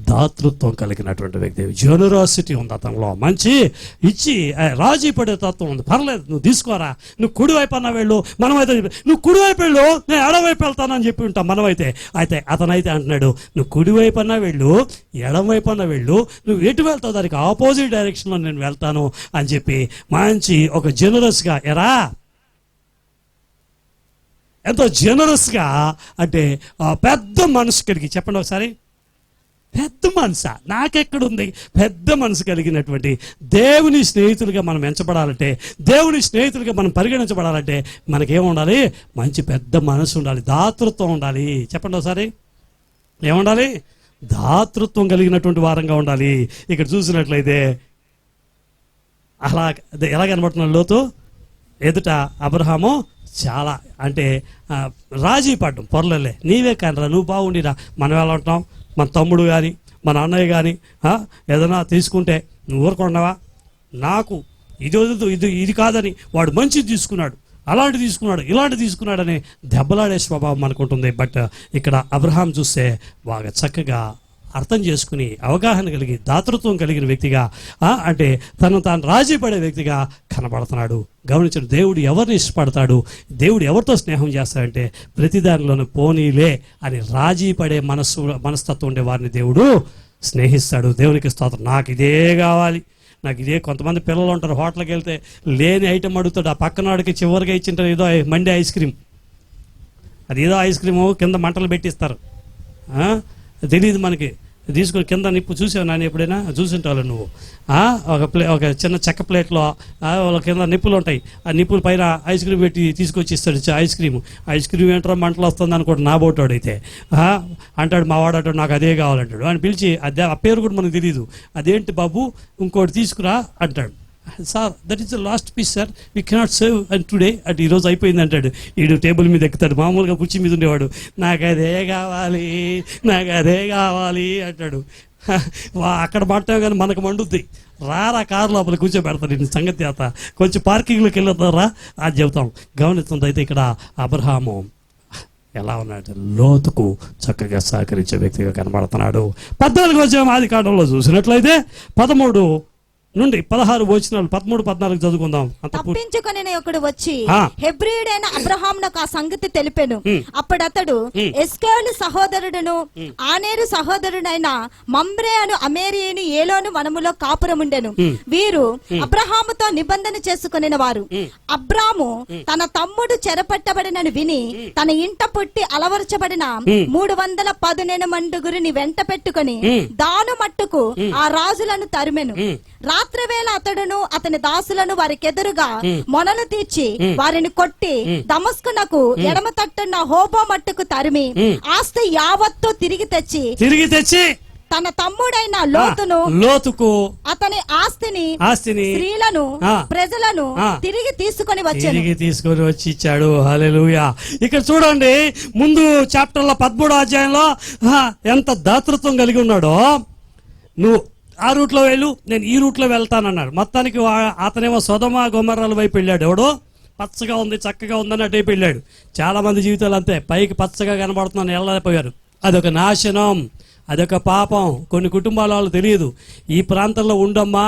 దాతృత్వం కలిగినటువంటి వ్యక్తి. జనరాసిటీ ఉంది అతనిలో, మంచి ఇచ్చి రాజీ పడే తత్వం ఉంది. పర్లేదు నువ్వు తీసుకోరా, నువ్వు కుడివైపు అన్న వెళ్ళు, మనమైతే నువ్వు కుడివైపు వెళ్ళు, నేను ఎడవైపు వెళ్తానని చెప్పి ఉంటాం మనమైతే. అయితే అతనైతే అంటున్నాడు నువ్వు కుడివైపు అన్నా వెళ్ళు, ఎడమవైపు అన్నా వెళ్ళు, నువ్వు ఎటు వెళ్తావు దానికి ఆపోజిట్ డైరెక్షన్లో నేను వెళ్తాను అని చెప్పి మంచి ఒక జనరస్గా, ఎంతో జనరస్గా, అంటే పెద్ద మనసు కలిగి, చెప్పండి ఒకసారి, పెద్ద మనసా? నాకెక్కడుంది పెద్ద మనసు కలిగినటువంటి దేవుని స్నేహితులుగా మనం ఎంచబడాలంటే, దేవుని స్నేహితులుగా మనం పరిగణించబడాలంటే మనకేముండాలి? మంచి పెద్ద మనసు ఉండాలి, దాతృత్వం ఉండాలి. చెప్పండి ఒకసారి, ఏముండాలి? దాతృత్వం కలిగినటువంటి వారంగా ఉండాలి. ఇక్కడ చూసినట్లయితే అలా ఎలా కనబడుతున్నాడు లోతు ఎదుట అబ్రహాము చాలా, అంటే రాజీ పడ్డం, పొరలే నీవే కానరా, నువ్వు బాగుండిరా. మనం ఎలా ఉంటాం? మన తమ్ముడు కానీ మన అన్నయ్య కానీ ఏదైనా తీసుకుంటే నువ్వు ఊరుకున్నావా? నాకు ఇది వద్దు, ఇది కాదని వాడు మంచిది తీసుకున్నాడు, అలాంటి తీసుకున్నాడు, ఇలాంటి తీసుకున్నాడని దెబ్బలాడే స్వభావం అనుకుంటుంది. బట్ ఇక్కడ అబ్రహాం చూస్తే బాగా చక్కగా అర్థం చేసుకుని అవగాహన కలిగి దాతృత్వం కలిగిన వ్యక్తిగా, అంటే తను తాను రాజీ పడే వ్యక్తిగా కనబడుతున్నాడు. గమనించండి, దేవుడు ఎవరిని ఇష్టపడతాడు, దేవుడు ఎవరితో స్నేహం చేస్తాడంటే ప్రతిదానిలోనూ పోనీలే అని రాజీ పడే మనస్తత్వం ఉండే వారిని దేవుడు స్నేహిస్తాడు. దేవునికి స్తోత్రం. నాకు ఇదే కావాలి, నాకు ఇదే. కొంతమంది పిల్లలు ఉంటారు, హోటల్కి వెళ్తే లేని ఐటెం అడుగుతాడు, ఆ పక్కనాడికి చివరిగా ఇచ్చింటారు ఏదో మండి ఐస్ క్రీమ్, అది ఏదో ఐస్ క్రీము కింద మంటలు పెట్టిస్తారు, తెలియదు మనకి. తీసుకొని కింద నిప్పు చూసావు నాన్న, ఎప్పుడైనా చూసింటావు నువ్వు. ఒక చిన్న చెక్క ప్లేట్లో వాళ్ళ కింద నిప్పులు ఉంటాయి, ఆ నిప్పుల పైన ఐస్ క్రీమ్ పెట్టి తీసుకొచ్చి ఇస్తాడు ఐస్ క్రీమ్ ఏంటో మంటలు వస్తుంది అనుకోండి. నా బోటాడు అయితే అంటాడు, మా వాడు అంటాడు నాకు అదే కావాలంటాడు. అని పిలిచి అదే ఆ పేరు కూడా మనకు తెలియదు, అదేంటి బాబు ఇంకోటి తీసుకురా అంటాడు. Sir that is the last piece sir, we cannot serve and today అంటే ఈరోజు అయిపోయింది అంటాడు. వీడు టేబుల్ మీద ఎక్కుతాడు, మామూలుగా కుర్చీ మీద ఉండేవాడు, నాకు అదే కావాలి అంటాడు. అక్కడ పట్టావు కానీ మనకు మండుద్ది, రారా కారు లోపల కూర్చోబెడతాడు. నేను సంగతి చేత కొంచెం పార్కింగ్లోకి వెళ్ళొద్దారా అది చెబుతాం. గమనిస్తుంది. అయితే ఇక్కడ అబ్రహాము ఎలా ఉన్నాడు? లోతుకు చక్కగా సహకరించే వ్యక్తిగా కనబడుతున్నాడు. 14వ అధ్యాయం ఆదికాండంలో చూసినట్లయితే 13 నుండి 16 వచనాలు 13, 14 చదువుకుందాం. తప్పించుకొని ఒకడు వచ్చి హెబ్రీయుడైన అబ్రహామునకు ఆ సంగతి తెలిపెను. అప్పుడు అతడు ఎస్కేలు సహోదరుడును ఆనేరు సహోదరుడైన మమ్రే అను అమేరియని ఏలోను వనములో కాపురముండెను. వీరు అబ్రహాముతో నిబంధన చేసుకుని వారు. అబ్రాము తన తమ్ముడు చెరపట్టబడినని విని తన ఇంట పుట్టి అలవరచబడిన 318 మండుగురిని వెంట పెట్టుకుని దాను మట్టుకు ఆ రాజులను తరిమెను. రాత్రివేళ అతడును అతని దాసులను వారికెదురుగా మొనలు తీర్చి వారిని కొట్టి దమస్కునకు ఎడమ తట్టున్న హోబో మట్టుకు తరిమి ఆస్తి యావత్తు తిరిగి తెచ్చి తన తమ్ముడైన లోతుకు అతని ఆస్తిని స్త్రీలను ప్రజలను తిరిగి తీసుకొని వచ్చి ఇచ్చాడు. హల్లెలూయా. ఇక్కడ చూడండి, ముందు చాప్టర్ లో 13వ అధ్యాయంలో ఎంత దాతృత్వం కలిగి ఉన్నాడో, నువ్వు ఆ రూట్లో వెళ్ళు, నేను ఈ రూట్లో వెళ్తానన్నాడు. మొత్తానికి అతనేమో సొదొమ గొమొర్రాల వైపు వెళ్ళాడు. ఎవడో పచ్చగా ఉంది, చక్కగా ఉందని అటైపు వెళ్ళాడు. చాలా మంది జీవితాలు అంతే, పైకి పచ్చగా కనబడుతున్నాను వెళ్ళలేకపోయారు. అదొక నాశనం, అదొక పాపం. కొన్ని కుటుంబాల వాళ్ళు తెలియదు, ఈ ప్రాంతంలో ఉండమ్మా,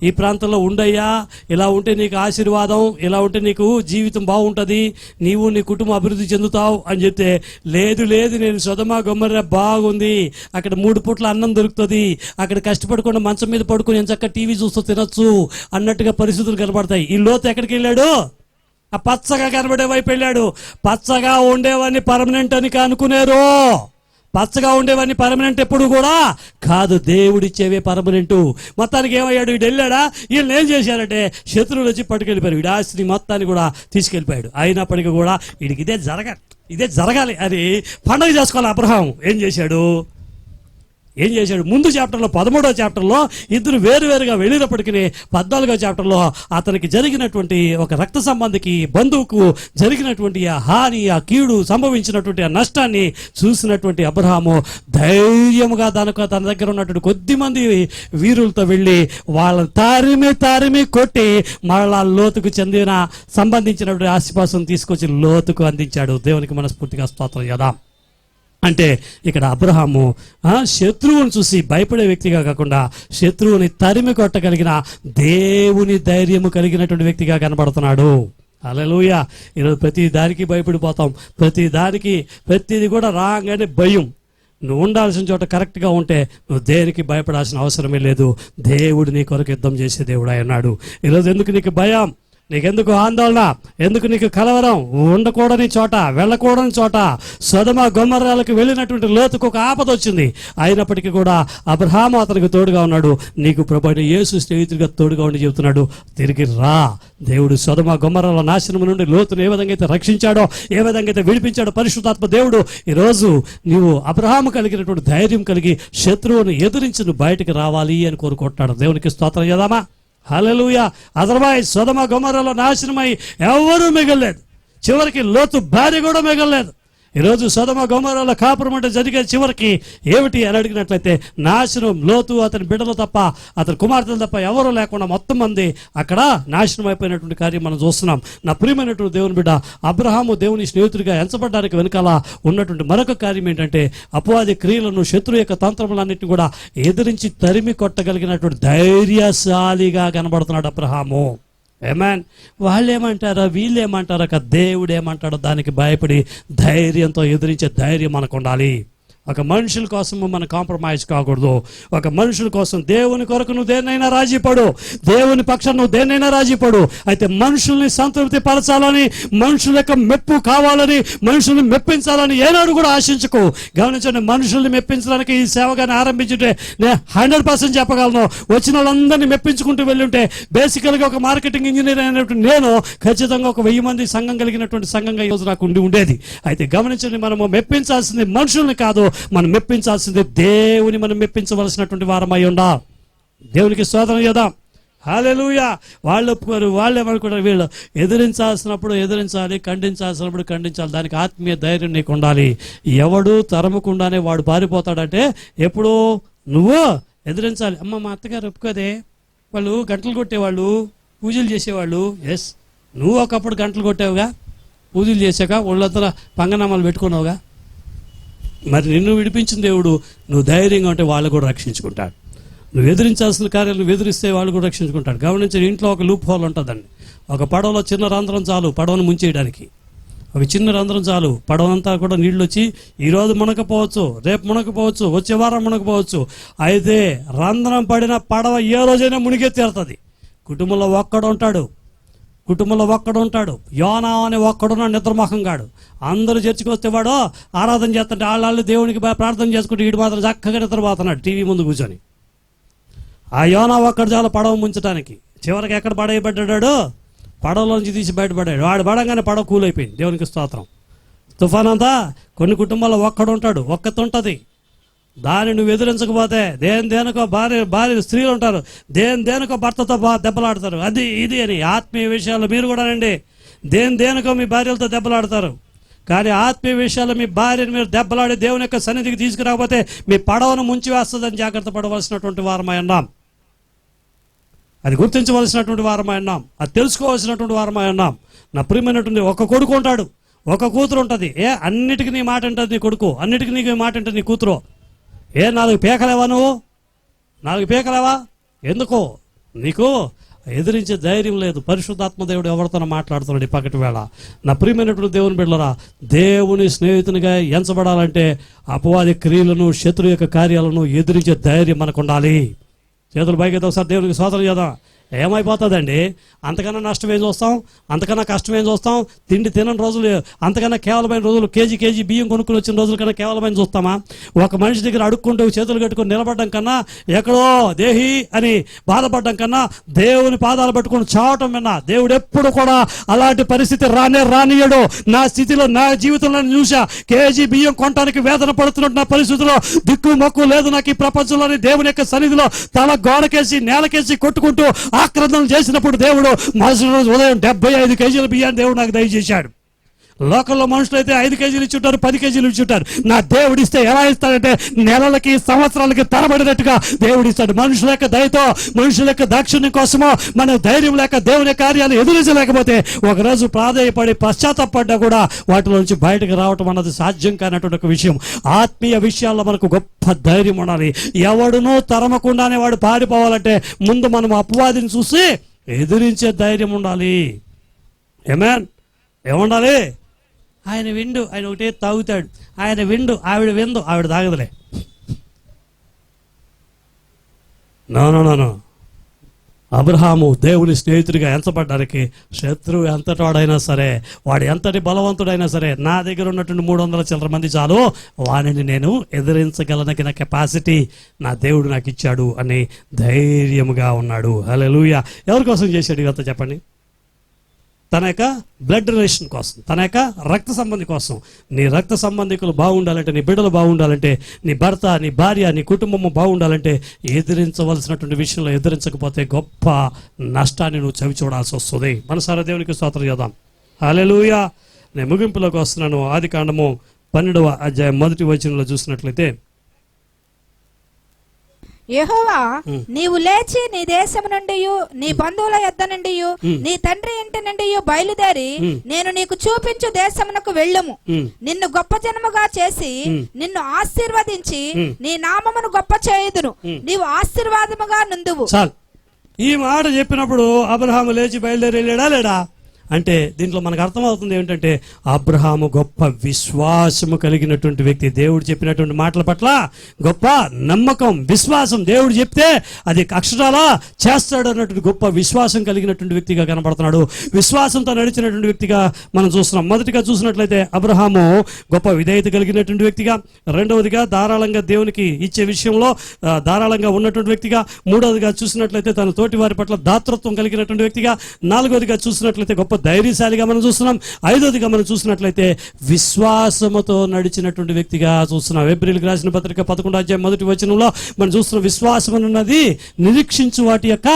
ఈ ప్రాంతంలో ఉండయ్యా, ఇలా ఉంటే నీకు ఆశీర్వాదం, ఇలా ఉంటే నీకు జీవితం బాగుంటుంది, నీవు నీ కుటుంబం అభివృద్ధి చెందుతావు అని చెప్తే, లేదు లేదు, నేను సొదొమ గొమొర్రా బాగుంది, అక్కడ 3 పూట్ల అన్నం దొరుకుతుంది, అక్కడ కష్టపడకుండా మంచం మీద పడుకుని నేను చక్కగా టీవీ చూస్తూ తినొచ్చు అన్నట్టుగా పరిస్థితులు కనబడతాయి. ఈ లోతు ఎక్కడికి వెళ్ళాడు? ఆ పచ్చగా కనబడే వైపు వెళ్ళాడు. పచ్చగా ఉండేవాడిని పర్మనెంట్ అని అనుకునేరు. పచ్చగా ఉండేవాడిని పర్మనెంట్ ఎప్పుడు కూడా కాదు, దేవుడిచ్చేవే పర్మనెంట్. మొత్తానికి ఏమయ్యాడు? వీడు వెళ్ళాడా? వీళ్ళు ఏం చేశారంటే శత్రువులు వచ్చి పట్టుకెళ్ళిపోయారు. వీడు ఆస్తిని మొత్తాన్ని కూడా తీసుకెళ్ళిపోయాడు. అయినప్పటికీ కూడా వీడికి ఇదే జరగాలి అని పండుగ చేసుకోవాలి. అబ్రహాం ఏం చేశాడు? ముందు చాప్టర్లో 13వ చాప్టర్లో ఇద్దరు వేరువేరుగా వెళ్ళినప్పటికీ 14వ చాప్టర్లో అతనికి జరిగినటువంటి ఒక రక్త సంబంధికి బంధువుకు జరిగినటువంటి ఆ హాని, ఆ కీడు, సంభవించినటువంటి ఆ నష్టాన్ని చూసినటువంటి అబ్రహాము ధైర్యముగా తన దగ్గర ఉన్నటువంటి కొద్దిమంది వీరులతో వెళ్ళి వాళ్ళని తారిమి కొట్టి మళ్ళా లోతుకు సంబంధించినటువంటి ఆస్తిపాస్తులను తీసుకొచ్చి లోతుకు అందించాడు. దేవునికి మనస్ఫూర్తిగా స్తోత్రం చేద్దాం. అంటే ఇక్కడ అబ్రహాము శత్రువుని చూసి భయపడే వ్యక్తిగా కాకుండా శత్రువుని తరిమి కొట్టగలిగిన దేవుని ధైర్యము కలిగినటువంటి వ్యక్తిగా కనబడుతున్నాడు. హల్లెలూయా. ఈరోజు ప్రతి దానికి భయపడిపోతాం, ప్రతిది కూడా రాగానే భయం. నువ్వు ఉండాల్సిన చోట కరెక్ట్గా ఉంటే నువ్వు దేనికి భయపడాల్సిన అవసరమే లేదు. దేవుడు నీ కొరకు యుద్ధం చేసే దేవుడు అన్నాడు. ఈరోజు ఎందుకు నీకు భయం? నీకెందుకు ఆందోళన? ఎందుకు నీకు కలవరం? ఉండకూడని చోట, వెళ్ళకూడని చోట సొదొమ గొమొర్రాలకు వెళ్ళినటువంటి లోతుకు ఒక ఆపద వచ్చింది. అయినప్పటికీ కూడా అబ్రహాము అతనికి తోడుగా ఉన్నాడు. నీకు ప్రభువైన యేసు స్నేహితుడిగా తోడుగా ఉండి చెబుతున్నాడు, తిరిగి రా. దేవుడు సొదొమ గొమొర్రాల నాశనం నుండి లోతును ఏ విధంగా అయితే రక్షించాడో, ఏ విధంగా అయితే విడిపించాడో పరిశుద్ధాత్మ దేవుడు ఈరోజు నీవు అబ్రహాము కలిగినటువంటి ధైర్యం కలిగి శత్రువును ఎదిరించి నువ్వు బయటికి రావాలి అని కోరుకుంటున్నాడు. దేవునికి స్తోత్రం చేద్దామా? హల్లెలూయా. అదర్వైజ్ సొదొమ గొమొర్రాలో నాశనమై ఎవరూ మిగలలేదు. చివరికి లోతు భార్య కూడా మిగలలేదు. ఈరోజు సొదొమ గొమొర్రాలో కాపురం అంటే జరిగే చివరికి ఏమిటి అని అడిగినట్లయితే నాశనం. లోతు అతని బిడ్డలు తప్ప, అతని కుమార్తెలు తప్ప ఎవరూ లేకుండా మొత్తం మంది అక్కడ నాశనం అయిపోయినటువంటి కార్యం మనం చూస్తున్నాం. నా ప్రియమైనటువంటి దేవుని బిడ్డ, అబ్రహాము దేవుని స్నేహితుడిగా ఎంచబడడానికి వెనకాల ఉన్నటువంటి మరొక కార్యం ఏంటంటే అపవాది క్రియలను, శత్రు యొక్క తంత్రములన్నింటినీ కూడా ఎదిరించి తరిమి కొట్టగలిగినటువంటి ధైర్యశాలిగా కనబడుతున్నాడు అబ్రహాము. ఏమేన్. వాళ్ళేమంటారో వీళ్ళేమంటారో దేవుడు ఏమంటాడో దానికి భయపడి ధైర్యంతో ఎదిరించే ధైర్యం మనకు ఉండాలి. ఒక మనుషుల కోసము మనం కాంప్రమైజ్ కాకూడదు. ఒక మనుషుల కోసం దేవుని కొరకు నువ్వు దేన్నైనా రాజీపడు, దేవుని పక్షాన నువ్వు దేన్నైనా రాజీపడు. అయితే మనుషుల్ని సంతృప్తి పరచాలని, మనుషుల యొక్క మెప్పు కావాలని, మనుషుల్ని మెప్పించాలని ఏనాడు కూడా ఆశించకు. గమనించండి, మనుషుల్ని మెప్పించడానికి ఈ సేవగానే ఆరంభించుంటే నేను 100% చెప్పగలను. వచ్చిన వాళ్ళందరినీ మెప్పించుకుంటూ వెళ్ళుంటే బేసికల్గా ఒక మార్కెటింగ్ ఇంజనీర్ అయినటువంటి నేను ఖచ్చితంగా ఒక 1000 మంది సంఘం కలిగినటువంటి సంఘంగా ఈరోజు నాకు ఉండేది. అయితే గమనించండి, మనము మెప్పించాల్సింది మనుషుల్ని కాదు, మనం మెప్పించాల్సింది దేవుని. మనం మెప్పించవలసినటువంటి వారమై ఉండాలి. దేవునికి స్తోత్రం చేద్దాం. హల్లెలూయా. వాళ్ళు ఒప్పుకోరు, వాళ్ళు ఏమనుకుంటారు, వీళ్ళు ఎదిరించాల్సినప్పుడు ఎదిరించాలి, ఖండించాల్సినప్పుడు ఖండించాలి. దానికి ఆత్మీయ ధైర్యం నీకు ఉండాలి. ఎవడు తరమకుండానే వాడు పారిపోతాడంటే ఎప్పుడు నువ్వు ఎదిరించాలి. అమ్మ, మా అత్తగారు ఒప్పుకోదే, వాళ్ళు గంటలు కొట్టేవాళ్ళు, పూజలు చేసేవాళ్ళు. ఎస్, నువ్వు ఒకప్పుడు గంటలు కొట్టావుగా, పూజలు చేసాక ఒళ్ళంతా పంగనామాలు పెట్టుకున్నావుగా. మరి నిన్ను విడిపించిన దేవుడు నువ్వు ధైర్యంగా ఉంటే వాళ్ళు కూడా రక్షించుకుంటాడు. నువ్వు ఎదిరించాల్సిన కార్యాలు నువ్వు ఎదిరిస్తే వాళ్ళు కూడా రక్షించుకుంటాడు. గమనించి, ఇంట్లో ఒక లూప్ హోల్ ఉంటుందండి. ఒక పడవలో చిన్న రంధ్రం చాలు పడవను ముంచేయడానికి. ఒక చిన్న రంధ్రం చాలు, పడవంతా కూడా నీళ్ళు వచ్చి ఈరోజు మునకపోవచ్చు, రేపు మునకపోవచ్చు, వచ్చే వారం మునకపోవచ్చు. అయితే రంధ్రం పడిన పడవ ఏ రోజైనా మునిగే తీరుతుంది. కుటుంబంలో ఒక్కడుంటాడు. యోనా అనే ఒక్కడున్నాడు, నిద్రమోహంగాడు. అందరూ చర్చికి వస్తే వాడు ఆరాధన చేస్తుంటే వాళ్ళు దేవునికి ప్రార్థన చేసుకుంటే వీడు మాత్రం చక్కగా నిద్రపోతున్నాడు టీవీ ముందు కూర్చొని. ఆ యోనా ఒక్కడు చాలా పడవ ముంచడానికి. చివరికి ఎక్కడ పడేయబడ్డాడు? పడవలోంచి తీసి బయటపడ్డాడు. వాడు పడంగానే పడవ కూలైపోయింది. దేవునికి స్తోత్రం. తుఫాన్ అంతా కొన్ని కుటుంబాల్లో ఒక్కడుంటాడు, ఒక్కతుంటది. దాన్ని నువ్వు ఎదిరించకపోతే దేనికో భార్య స్త్రీలు ఉంటారు, దేనికో భర్తతో దెబ్బలాడతారు, అది ఇది అని. ఆత్మీయ విషయాల్లో మీరు కూడా రండి, దేనికో మీ భార్యలతో దెబ్బలాడతారు. కానీ ఆత్మీయ విషయాల్లో మీ భార్యను మీరు దెబ్బలాడి దేవుని యొక్క సన్నిధికి తీసుకురాకపోతే మీ పడవను ముంచి వేస్తుందని జాగ్రత్త పడవలసినటువంటి వారమై ఉన్నాం. అది గుర్తించవలసినటువంటి వారమై ఉన్నాం, అది తెలుసుకోవాల్సినటువంటి వారమై ఉన్నాం. నా ప్రియమైనటువంటి ఒక కొడుకు ఉంటాడు, ఒక కూతురు ఉంటుంది. అన్నిటికీ నీ మాట ఉంటుంది నీ కొడుకు, అన్నిటికీ నీకు మాట ఉంటుంది నీ కూతురు. 4 పీకలేవా నువ్వు? 4 పీకలేవా? ఎందుకో నీకు ఎదిరించే ధైర్యం లేదు. పరిశుద్ధాత్మ దేవుడు ఎవరితోనో మాట్లాడుతున్నాడు ఈ పగటి వేళ. నా ప్రియమైనటువంటి దేవుని బిడ్డలారా, దేవుని స్నేహితునిగా ఎంచబడాలంటే అపవాది క్రియలను, శత్రు యొక్క కార్యాలను ఎదిరించే ధైర్యం మనకు ఉండాలి. చేతులు పైకి ఒకసారి దేవునికి స్తోత్రం చేద్దాం. ఏమైపోతుందండి? అంతకన్నా నష్టం ఏం చూస్తాం, అంతకన్నా కష్టం ఏం చూస్తాం? తిండి తినని రోజులు, అంతకన్నా కేవలమైన రోజులు, కేజీ బియ్యం కొనుక్కుని వచ్చిన రోజుల కన్నా కేవలమైన చూస్తామా? ఒక మనిషి దగ్గర అడుక్కుంటూ చేతులు కట్టుకుని నిలబడడం కన్నా, ఎక్కడో దేహి అని బాధపడడం కన్నా, దేవుని పాదాలు పట్టుకుని చావటం విన్నా. దేవుడు ఎప్పుడు కూడా అలాంటి పరిస్థితి రానియడు. నా స్థితిలో, నా జీవితంలో చూసా, కేజీ బియ్యం కొనడానికి వేదన పడుతున్నట్టు నా పరిస్థితిలో దిక్కు మొక్కు లేదు నాకు ఈ ప్రపంచంలోని. దేవుని యొక్క సన్నిధిలో తల గోడకేసి నేలకేసి కొట్టుకుంటూ ఆక్రందన చేసినప్పుడు దేవుడు మరుసటి రోజు ఉదయం 75 కేజీల బియ్యాన్ని దేవుడు నాకు దయచేశాడు. లోకల్లో మనుషులు అయితే 5 కేజీలు ఇచ్చుంటారు, 10 కేజీలు ఇచ్చుంటారు. నా దేవుడు ఇస్తే ఎలా ఇస్తాడంటే నెలలకి సంవత్సరాలకి తరబడినట్టుగా దేవుడు ఇస్తాడు. మనుషుల యొక్క దయతో, మనుషుల యొక్క దాక్షిణ్యం కోసమో మన ధైర్యం లేక దేవుని కార్యాలు ఎదురించలేకపోతే ఒకరోజు ప్రాధేయపడి పశ్చాత్తపడ్డా కూడా వాటిలో నుంచి బయటకు రావటం అన్నది సాధ్యం కానటువంటి ఒక విషయం. ఆత్మీయ విషయాల్లో మనకు గొప్ప ధైర్యం ఉండాలి. ఎవడునూ తరమకుండానే వాడు పారిపోవాలంటే ముందు మనం అపవాదిని చూసి ఎదిరించే ధైర్యం ఉండాలి. ఆమేన్. ఏముండాలి? ఆయన విండు, ఆయన ఒకటే తాగుతాడు. ఆయన విండు, ఆవిడ విందు, ఆవిడ తాగదులే. నో. అబ్రహాము దేవుని స్నేహితుడిగా ఎంచబడ్డానికి శత్రువు ఎంతటి వాడైనా సరే, వాడు ఎంతటి బలవంతుడైనా సరే, నా దగ్గర ఉన్నటువంటి 300 చిల్లర మంది చాలు, వాడిని నేను ఎదిరించగలనగిన కెపాసిటీ నా దేవుడు నాకు ఇచ్చాడు అని ధైర్యముగా ఉన్నాడు. హల్లెలూయా. ఎవరి కోసం చేశాడు ఇదంతా చెప్పండి? తన యొక్క బ్లడ్ రిలేషన్ కోసం, తన యొక్క రక్త సంబంధి కోసం. నీ రక్త సంబంధికులు బాగుండాలంటే, నీ బిడ్డలు బాగుండాలంటే, నీ భర్త, నీ భార్య, నీ కుటుంబము బాగుండాలంటే ఎదిరించవలసినటువంటి విషయంలో ఎదిరించకపోతే గొప్ప నష్టాన్ని నువ్వు చవి చూడాల్సి వస్తుంది. మనసారా దేవునికి స్తోత్రం చేద్దాం. హల్లెలూయా. నేను ముగింపులోకి వస్తున్నాను. ఆదికాండము 12వ అధ్యాయం 1వ వచనంలో చూసినట్లయితే, యెహోవా నీవు లేచి నీ దేశం నుండి, నీ బంధువుల యొద్ద నుండి, నీ తండ్రి ఇంటి నుండి బయలుదేరి నేను నీకు చూపించు దేశమునకు వెళ్ళుము. నిన్ను గొప్ప జనముగా చేసి నిన్ను ఆశీర్వదించి నీ నామమును గొప్ప చేయుదును. నీవు ఆశీర్వాదముగా నుందువు. చాలు. ఈ మాట చెప్పినప్పుడు అబ్రహాము లేచి బయలుదేరి వెళ్ళాడా లేడా అంటే దీంట్లో మనకు అర్థమవుతుంది ఏంటంటే అబ్రహాము గొప్ప విశ్వాసము కలిగినటువంటి వ్యక్తి. దేవుడు చెప్పినటువంటి మాటల పట్ల గొప్ప నమ్మకం, విశ్వాసం. దేవుడు చెప్తే అది అక్షరాలా చేస్తాడు అన్నటువంటి గొప్ప విశ్వాసం కలిగినటువంటి వ్యక్తిగా కనబడుతున్నాడు. విశ్వాసంతో నడిచినటువంటి వ్యక్తిగా మనం చూస్తున్నాం. మొదటిగా చూసినట్లయితే అబ్రహాము గొప్ప విధేయత కలిగినటువంటి వ్యక్తిగా, రెండవదిగా ధారాళంగా దేవునికి ఇచ్చే విషయంలో ధారాళంగా ఉన్నటువంటి వ్యక్తిగా, మూడవదిగా చూసినట్లయితే తన తోటి వారి పట్ల దాతృత్వం కలిగినటువంటి వ్యక్తిగా, నాలుగవదిగా చూసినట్లయితే గొప్ప ధైర్యశాలిగా మనం చూస్తున్నాం. ఐదవదిగా మనం చూసినట్లయితే విశ్వాసముతో నడిచినటువంటి వ్యక్తిగా చూస్తున్నాం. హెబ్రీయులకు రాసిన పత్రిక 11వ అధ్యాయం 1వ వచనంలో మనం చూస్తున్న విశ్వాసం అన్నది నిరీక్షించు వాటి యొక్క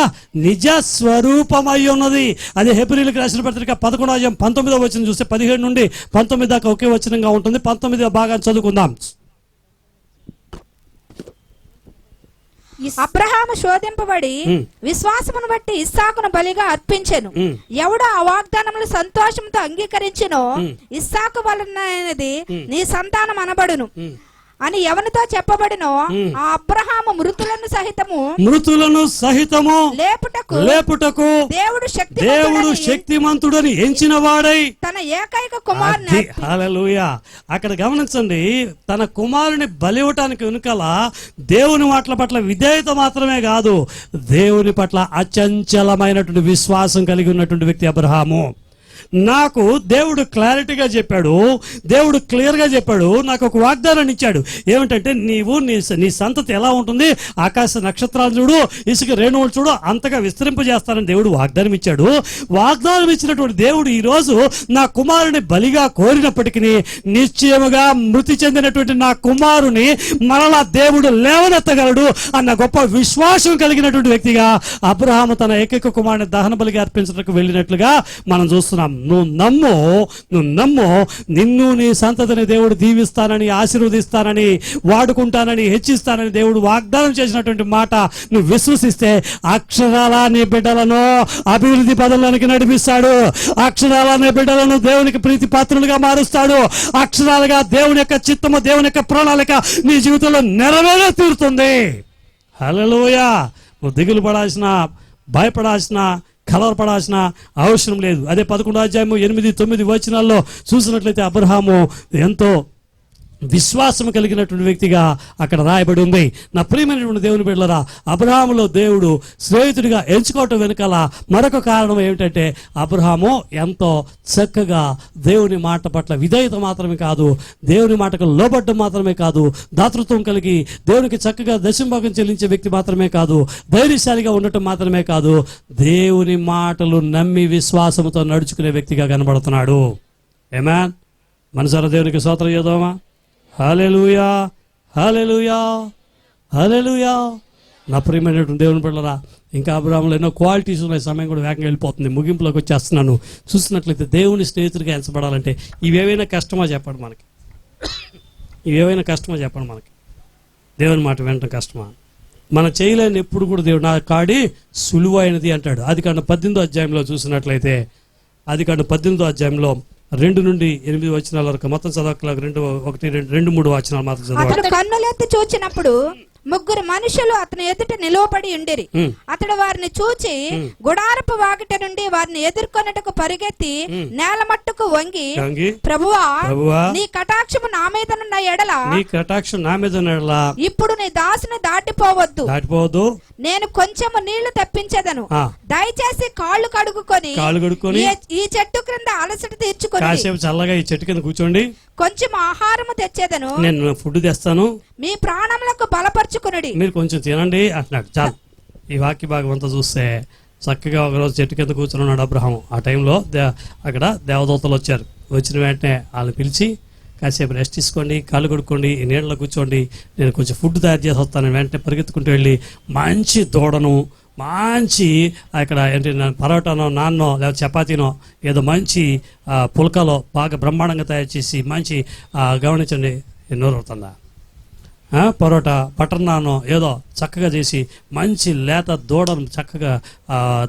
నిజ స్వరూపమై ఉన్నది. అదే హెబ్రీయులకు రాసిన పత్రిక 11వ అధ్యాయం 19వ వచనం చూస్తే 17 నుండి 19 దాకా ఒకే వచనంగా ఉంటుంది. 19వ భాగాన్ని చదువుకుందాం. అబ్రహాము శోధింపబడి విశ్వాసమును బట్టి ఇస్సాకును బలిగా అర్పించెను. ఎవడో ఆ వాగ్దానములు సంతోషంతో అంగీకరించెనో ఇస్సాకు వలనైనది నీ సంతానం అనబడును అని ఎవరితో చెప్పబడినో ఆ అబ్రహాము మృతులను సహితము లేపుటకు దేవుడు శక్తిమంతుడని ఎంచిన వాడై తన ఏకైక కుమారుని. హల్లెలూయా. అక్కడ గమనించండి, తన కుమారుని బలివ్వటానికి వెనుకల దేవుని మాటల పట్ల విధేయత మాత్రమే కాదు, దేవుని పట్ల అచంచలమైనటువంటి విశ్వాసం కలిగి ఉన్నటువంటి వ్యక్తి అబ్రహాము. నాకు దేవుడు క్లారిటీగా చెప్పాడు, దేవుడు క్లియర్గా చెప్పాడు, నాకు ఒక వాగ్దానాన్ని ఇచ్చాడు. ఏమిటంటే నీవు నీ సంతతి ఎలా ఉంటుంది, ఆకాశ నక్షత్రాలు చూడు, ఇసుక రేణువులు చూడు, అంతగా విస్తరింపజేస్తానని దేవుడు వాగ్దానం ఇచ్చాడు. వాగ్దానం ఇచ్చినటువంటి దేవుడు ఈరోజు నా కుమారుని బలిగా కోరినప్పటికీ నిశ్చయముగా మృతి చెందినటువంటి నా కుమారుని మరలా దేవుడు లేవనెత్తగలడు అన్న గొప్ప విశ్వాసం కలిగినటువంటి వ్యక్తిగా అబ్రహాము తన ఏకైక కుమారుని దహన బలిగా అర్పించడానికి వెళ్ళినట్లుగా మనం చూస్తున్నాం. నువ్వు నమ్ము, నిన్ను నీ సంతతిని దేవుడు దీవిస్తానని, ఆశీర్వదిస్తానని, వాడుకుంటానని, హెచ్చిస్తానని దేవుడు వాగ్దానం చేసినటువంటి మాట నువ్వు విశ్వసిస్తే అక్షరాల నీ బిడ్డలను అభివృద్ధి పదవులకి నడిపిస్తాడు. అక్షరాల నీ బిడ్డలను దేవునికి ప్రీతి పాత్రులుగా మారుస్తాడు. అక్షరాలుగా దేవుని యొక్క చిత్తము, దేవుని యొక్క ప్రణాళిక నీ జీవితంలో నెరవేరే తీరుతుంది. హల్లెలూయా. నువ్వు దిగులు పడాల్సిన, భయపడాల్సిన, కలవరపడాల్సిన అవసరం లేదు. అదే 11వ అధ్యాయము 8-9 వచనాల్లో చూసినట్లయితే అబ్రహాము ఎంతో విశ్వాసం కలిగినటువంటి వ్యక్తిగా అక్కడ రాయబడి ఉంది. నా ప్రియమైనటువంటి దేవుని బిడ్డలారా, అబ్రహాములో దేవుడు స్నేహితుడిగా ఎంచుకోవటం వెనకాల మరొక కారణం ఏమిటంటే అబ్రహాము ఎంతో చక్కగా దేవుని మాట పట్ల విధేయత మాత్రమే కాదు, దేవుని మాటకు లోబడ్డం మాత్రమే కాదు, దాతృత్వం కలిగి దేవునికి చక్కగా దశంభాగం చెల్లించే వ్యక్తి మాత్రమే కాదు, ధైర్యశాలిగా ఉండటం మాత్రమే కాదు, దేవుని మాటలు నమ్మి విశ్వాసంతో నడుచుకునే వ్యక్తిగా కనబడుతున్నాడు. ఆమేన్. మనసారా దేవునికి స్తోత్రం చేద్దామా? హల్లెలూయా, హల్లెలూయా, హల్లెలూయా. నా ప్రియమైనటువంటి దేవుని బిడ్డలారా, ఇంకా అబ్రహాములో ఎన్నో క్వాలిటీస్ ఉన్నాయి. సమయం కూడా వేగంగా వెళ్ళిపోతుంది, ముగింపులోకి వచ్చేస్తున్నాను. చూసినట్లయితే దేవుని స్నేహితుడిగా ఎంచబడాలంటే ఇవేవైనా కష్టమా చెప్పండి మనకి? ఇవేవైనా కష్టమా చెప్పండి మనకి? దేవుని మాట వినటం కష్టమా? మనం చేయలేని ఎప్పుడు కూడా దేవుడు నా కాడి సులువైనది అంటాడు. ఆదికాండం 18వ అధ్యాయంలో చూసినట్లయితే, ఆదికాండం 18వ అధ్యాయంలో 2-8 వచనాల వరకు మొత్తం చదవకలాగా 2-3 వచనాలు మాత్రం చదవాలి. అతడు కన్నులెత్తి చూచినప్పుడు 3 మనుషులు అతని ఎదుట నిలువబడి ఉండిరి. అతడు వారిని చూచి గుడారపు వాకిట నుండి వారిని ఎదుర్కొన్నట్టుకు పరిగెత్తి నేల మట్టుకు వంగి, ప్రభువా, నీ కటాక్షము నా మీదనున్న ఎడల, నీ కటాక్షం నా మీదనున్న ఎడల ఇప్పుడు నీ దాసుని దాటిపోవద్దు, నేను కొంచెము నీళ్లు తెప్పించేదను, దయచేసి కాళ్ళు కడుక్కొని ఈ చెట్టు క్రింద అలసట తీర్చుకొని కాసేపు చల్లగా ఈ చెట్టు కింద కూర్చోండి, కొంచెం ఆహారము తెచ్చేదను, నేను ఫుడ్ తెస్తాను, మీ ప్రాణములకు బలపరచుకునుడి, మీరు కొంచెం తినండి అంటున్నాడు. చాలు. ఈ వాక్య భాగం అంతా చూస్తే చక్కగా ఒకరోజు చెట్టు కింద కూర్చున్నాడు అబ్రహాము. ఆ టైంలో అక్కడ దేవదూతలు వచ్చారు. వచ్చిన వెంటనే వాళ్ళని పిలిచి, కాసేపు రెస్ట్ తీసుకోండి, కాళ్ళు కొడుకోండి, ఈ నీళ్ళలో కూర్చోండి, నేను కొంచెం ఫుడ్ తయారు చేసి వస్తాను. వెంటనే పరిగెత్తుకుంటూ వెళ్ళి మంచి దూడను, మంచి అక్కడ ఏంటి పరోటానో, నాన్నో, లేదా చపాతీనో, ఏదో మంచి పుల్కలో బాగా బ్రహ్మాండంగా తయారు చేసి మంచి, గమనించండి, ఎన్నో అవుతుందా, పరోటా బటర్ నానో ఏదో చక్కగా చేసి మంచి లేత దూడను చక్కగా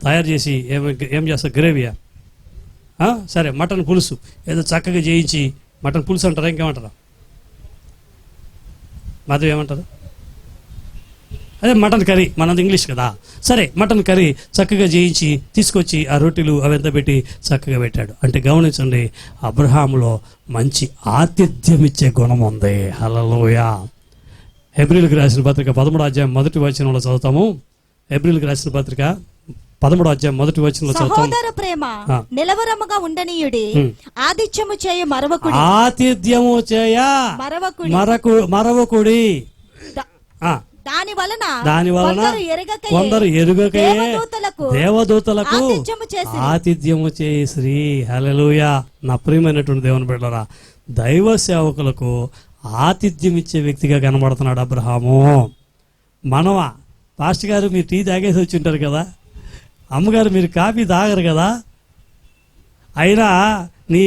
తయారు చేసి ఏం చేస్తారు, గ్రేవీయా, సరే మటన్ పులుసు ఏదో చక్కగా చేయించి, మటన్ పులుసు అంటారా, ఇంకేమంటారా, మాధవ్ ఏమంటారు, అదే మటన్ కర్రీ, మనది ఇంగ్లీష్ కదా, సరే మటన్ కర్రీ చక్కగా చేయించి తీసుకొచ్చి ఆ రొట్టెలు అవంతా పెట్టి చక్కగా పెట్టాడు. అంటే గమనించండి, అబ్రహాములో మంచి ఆతిథ్యం ఇచ్చే గుణం ఉంది. హల్లెలూయా. హెబ్రీయులకు రాసిన పత్రిక 13వ అధ్యాయం 1వ వచనంలో చదువుతాము. హెబ్రీయులకు రాసిన పత్రిక 13వ అధ్యాయం 1వ వచనంలో చదువుతాము. సహోదర ప్రేమ నిలవరముగా ఉండనీయుడి, ఆతిథ్యము చేయ మరవకుడి, ఆతిథ్యము చేయ మరవకుడి, దాని వలన కొందరు ఎరుగకయే దేవదూతలకు ఆతిథ్యము చేయి శ్రీ. హల్లెలూయా. నా ప్రియమైనటువంటి దేవుని బిడ్డలారా, దైవ సేవకులకు ఆతిథ్యం ఇచ్చే వ్యక్తిగా కనబడుతున్నాడు అబ్రహాము. మనమా, పాస్టర్ గారు మీరు టీ తాగేసి వచ్చి ఉంటారు కదా, అమ్మగారు మీరు కాఫీ తాగరు కదా, అయినా నీ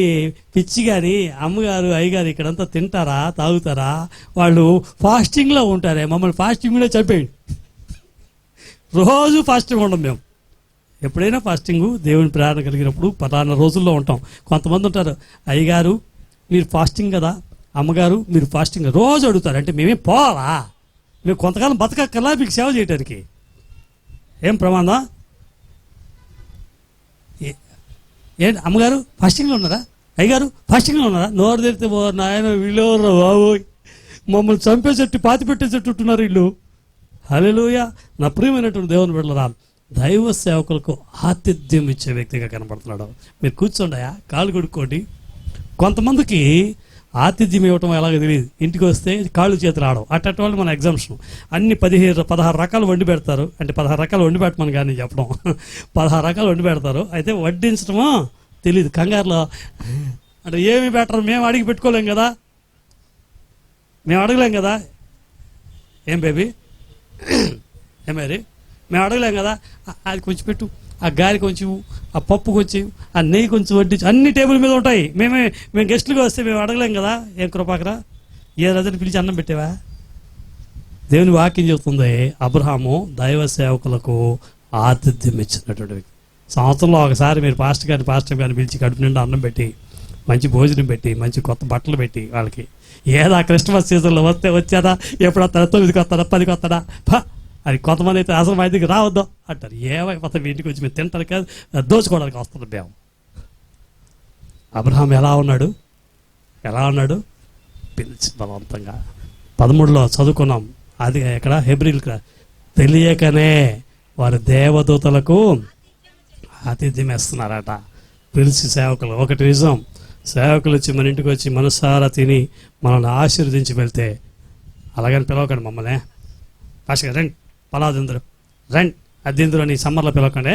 పిచ్చి కానీ అమ్మగారు అయ్యగారు ఇక్కడంతా తింటారా, తాగుతారా, వాళ్ళు ఫాస్టింగ్లో ఉంటారే, మమ్మల్ని ఫాస్టింగ్లో చంపేయండి. రోజు ఫాస్టింగ్ ఉండం మేము. ఎప్పుడైనా ఫాస్టింగు దేవుని ప్రేరణ కలిగినప్పుడు పలానా రోజుల్లో ఉంటాం. కొంతమంది ఉంటారు, అయ్యగారు మీరు ఫాస్టింగ్ కదా, అమ్మగారు మీరు ఫాస్టింగ్ రోజు అడుగుతారు. అంటే మేమేం పోవాలా, మేము కొంతకాలం బతకక్కర్లా మీకు సేవ చేయడానికి, ఏం ప్రమాదం? ఏంటి అమ్మగారు ఫాస్టింగ్లో ఉన్నారా, అయ్యగారు ఫాస్టింగ్లో ఉన్నారా? నోరు తెరితే నాయన వీళ్ళెవర్రా బాబు, మమ్మల్ని చంపేసట్టు పాతి పెట్టేసట్టు ఉంటున్నారు వీళ్ళు. హల్లెలూయా. నా ప్రియమైనటువంటి దేవుని బిడ్డలారా, దైవ సేవకులకు ఆతిథ్యం ఇచ్చే వ్యక్తిగా కనపడుతున్నాడు. మీరు కూర్చోండియా, కాళ్ళు కొడుక్కోండి. కొంతమందికి ఆతిథ్యం ఇవ్వటం ఎలాగో తెలియదు. ఇంటికి వస్తే కాళ్ళు చేతులు ఆడవు. అట్టటి వాళ్ళు మన ఎగ్జామ్షన్ అన్ని 16 రకాలు వండి పెడతారు. అంటే 16 రకాలు వండి పెట్టమని కానీ చెప్పడం 16 రకాలు వండి పెడతారు. అయితే వడ్డించడమో తెలియదు. కంగారులో అంటే ఏమి బెటర్ మేము అడిగి పెట్టుకోలేం కదా, మేము అడగలేం కదా. ఏం బేబీ ఏం మరి మేము అడగలేం కదా. అది కొంచెం పెట్టు, ఆ గాలి కొంచెం, ఆ పప్పు కొంచెం, ఆ నెయ్యి కొంచెం వడ్డించు. అన్ని టేబుల్ మీద ఉంటాయి. మేము గెస్టులుగా వస్తే మేము అడగలేం కదా. ఏం కృపాకరా ఏ రోజున పిలిచి అన్నం పెట్టావా? దేవుని వాక్యం చెబుతుంది అబ్రహాము దైవ సేవకులకు ఆతిథ్యం ఇచ్చినటువంటి వ్యక్తి. సంవత్సరంలో ఒకసారి మీరు పాస్టర్ గారిని పిలిచి కడుపు నిండా అన్నం పెట్టి, మంచి భోజనం పెట్టి, మంచి కొత్త బట్టలు పెట్టి, వాళ్ళకి ఏదో ఆ క్రిస్మస్ సీజన్లో వచ్చేదా, ఎప్పుడు వస్తాడా, 9కి వస్తాడా, 10కి వస్తాడా, అది కొంతమంది అయితే అసలు మా ఇంటికి రావద్దాం అంటారు. ఏమైపోతే మీ ఇంటికి వచ్చి మేము తింటారు కాదు, దోచుకోవడానికి వస్తుంది మేము. అబ్రహాం ఎలా ఉన్నాడు పిలిచి బలవంతంగా 13లో చదువుకున్నాం. అది ఎక్కడ హెబ్రీలు తెలియకనే వారి దేవదూతలకు ఆతిథ్యం వేస్తున్నారట. పిలిచి సేవకులు ఒకటి నిజం, సేవకులు వచ్చి మన ఇంటికి వచ్చి మనసారా తిని మనల్ని ఆశీర్వదించి వెళ్తే, అలాగని పిలవకండి మమ్మల్ని, పాస్టర్ రండి పలాదిందరు రండి అద్దిందురు అని సమ్మర్లో పిలవకండి.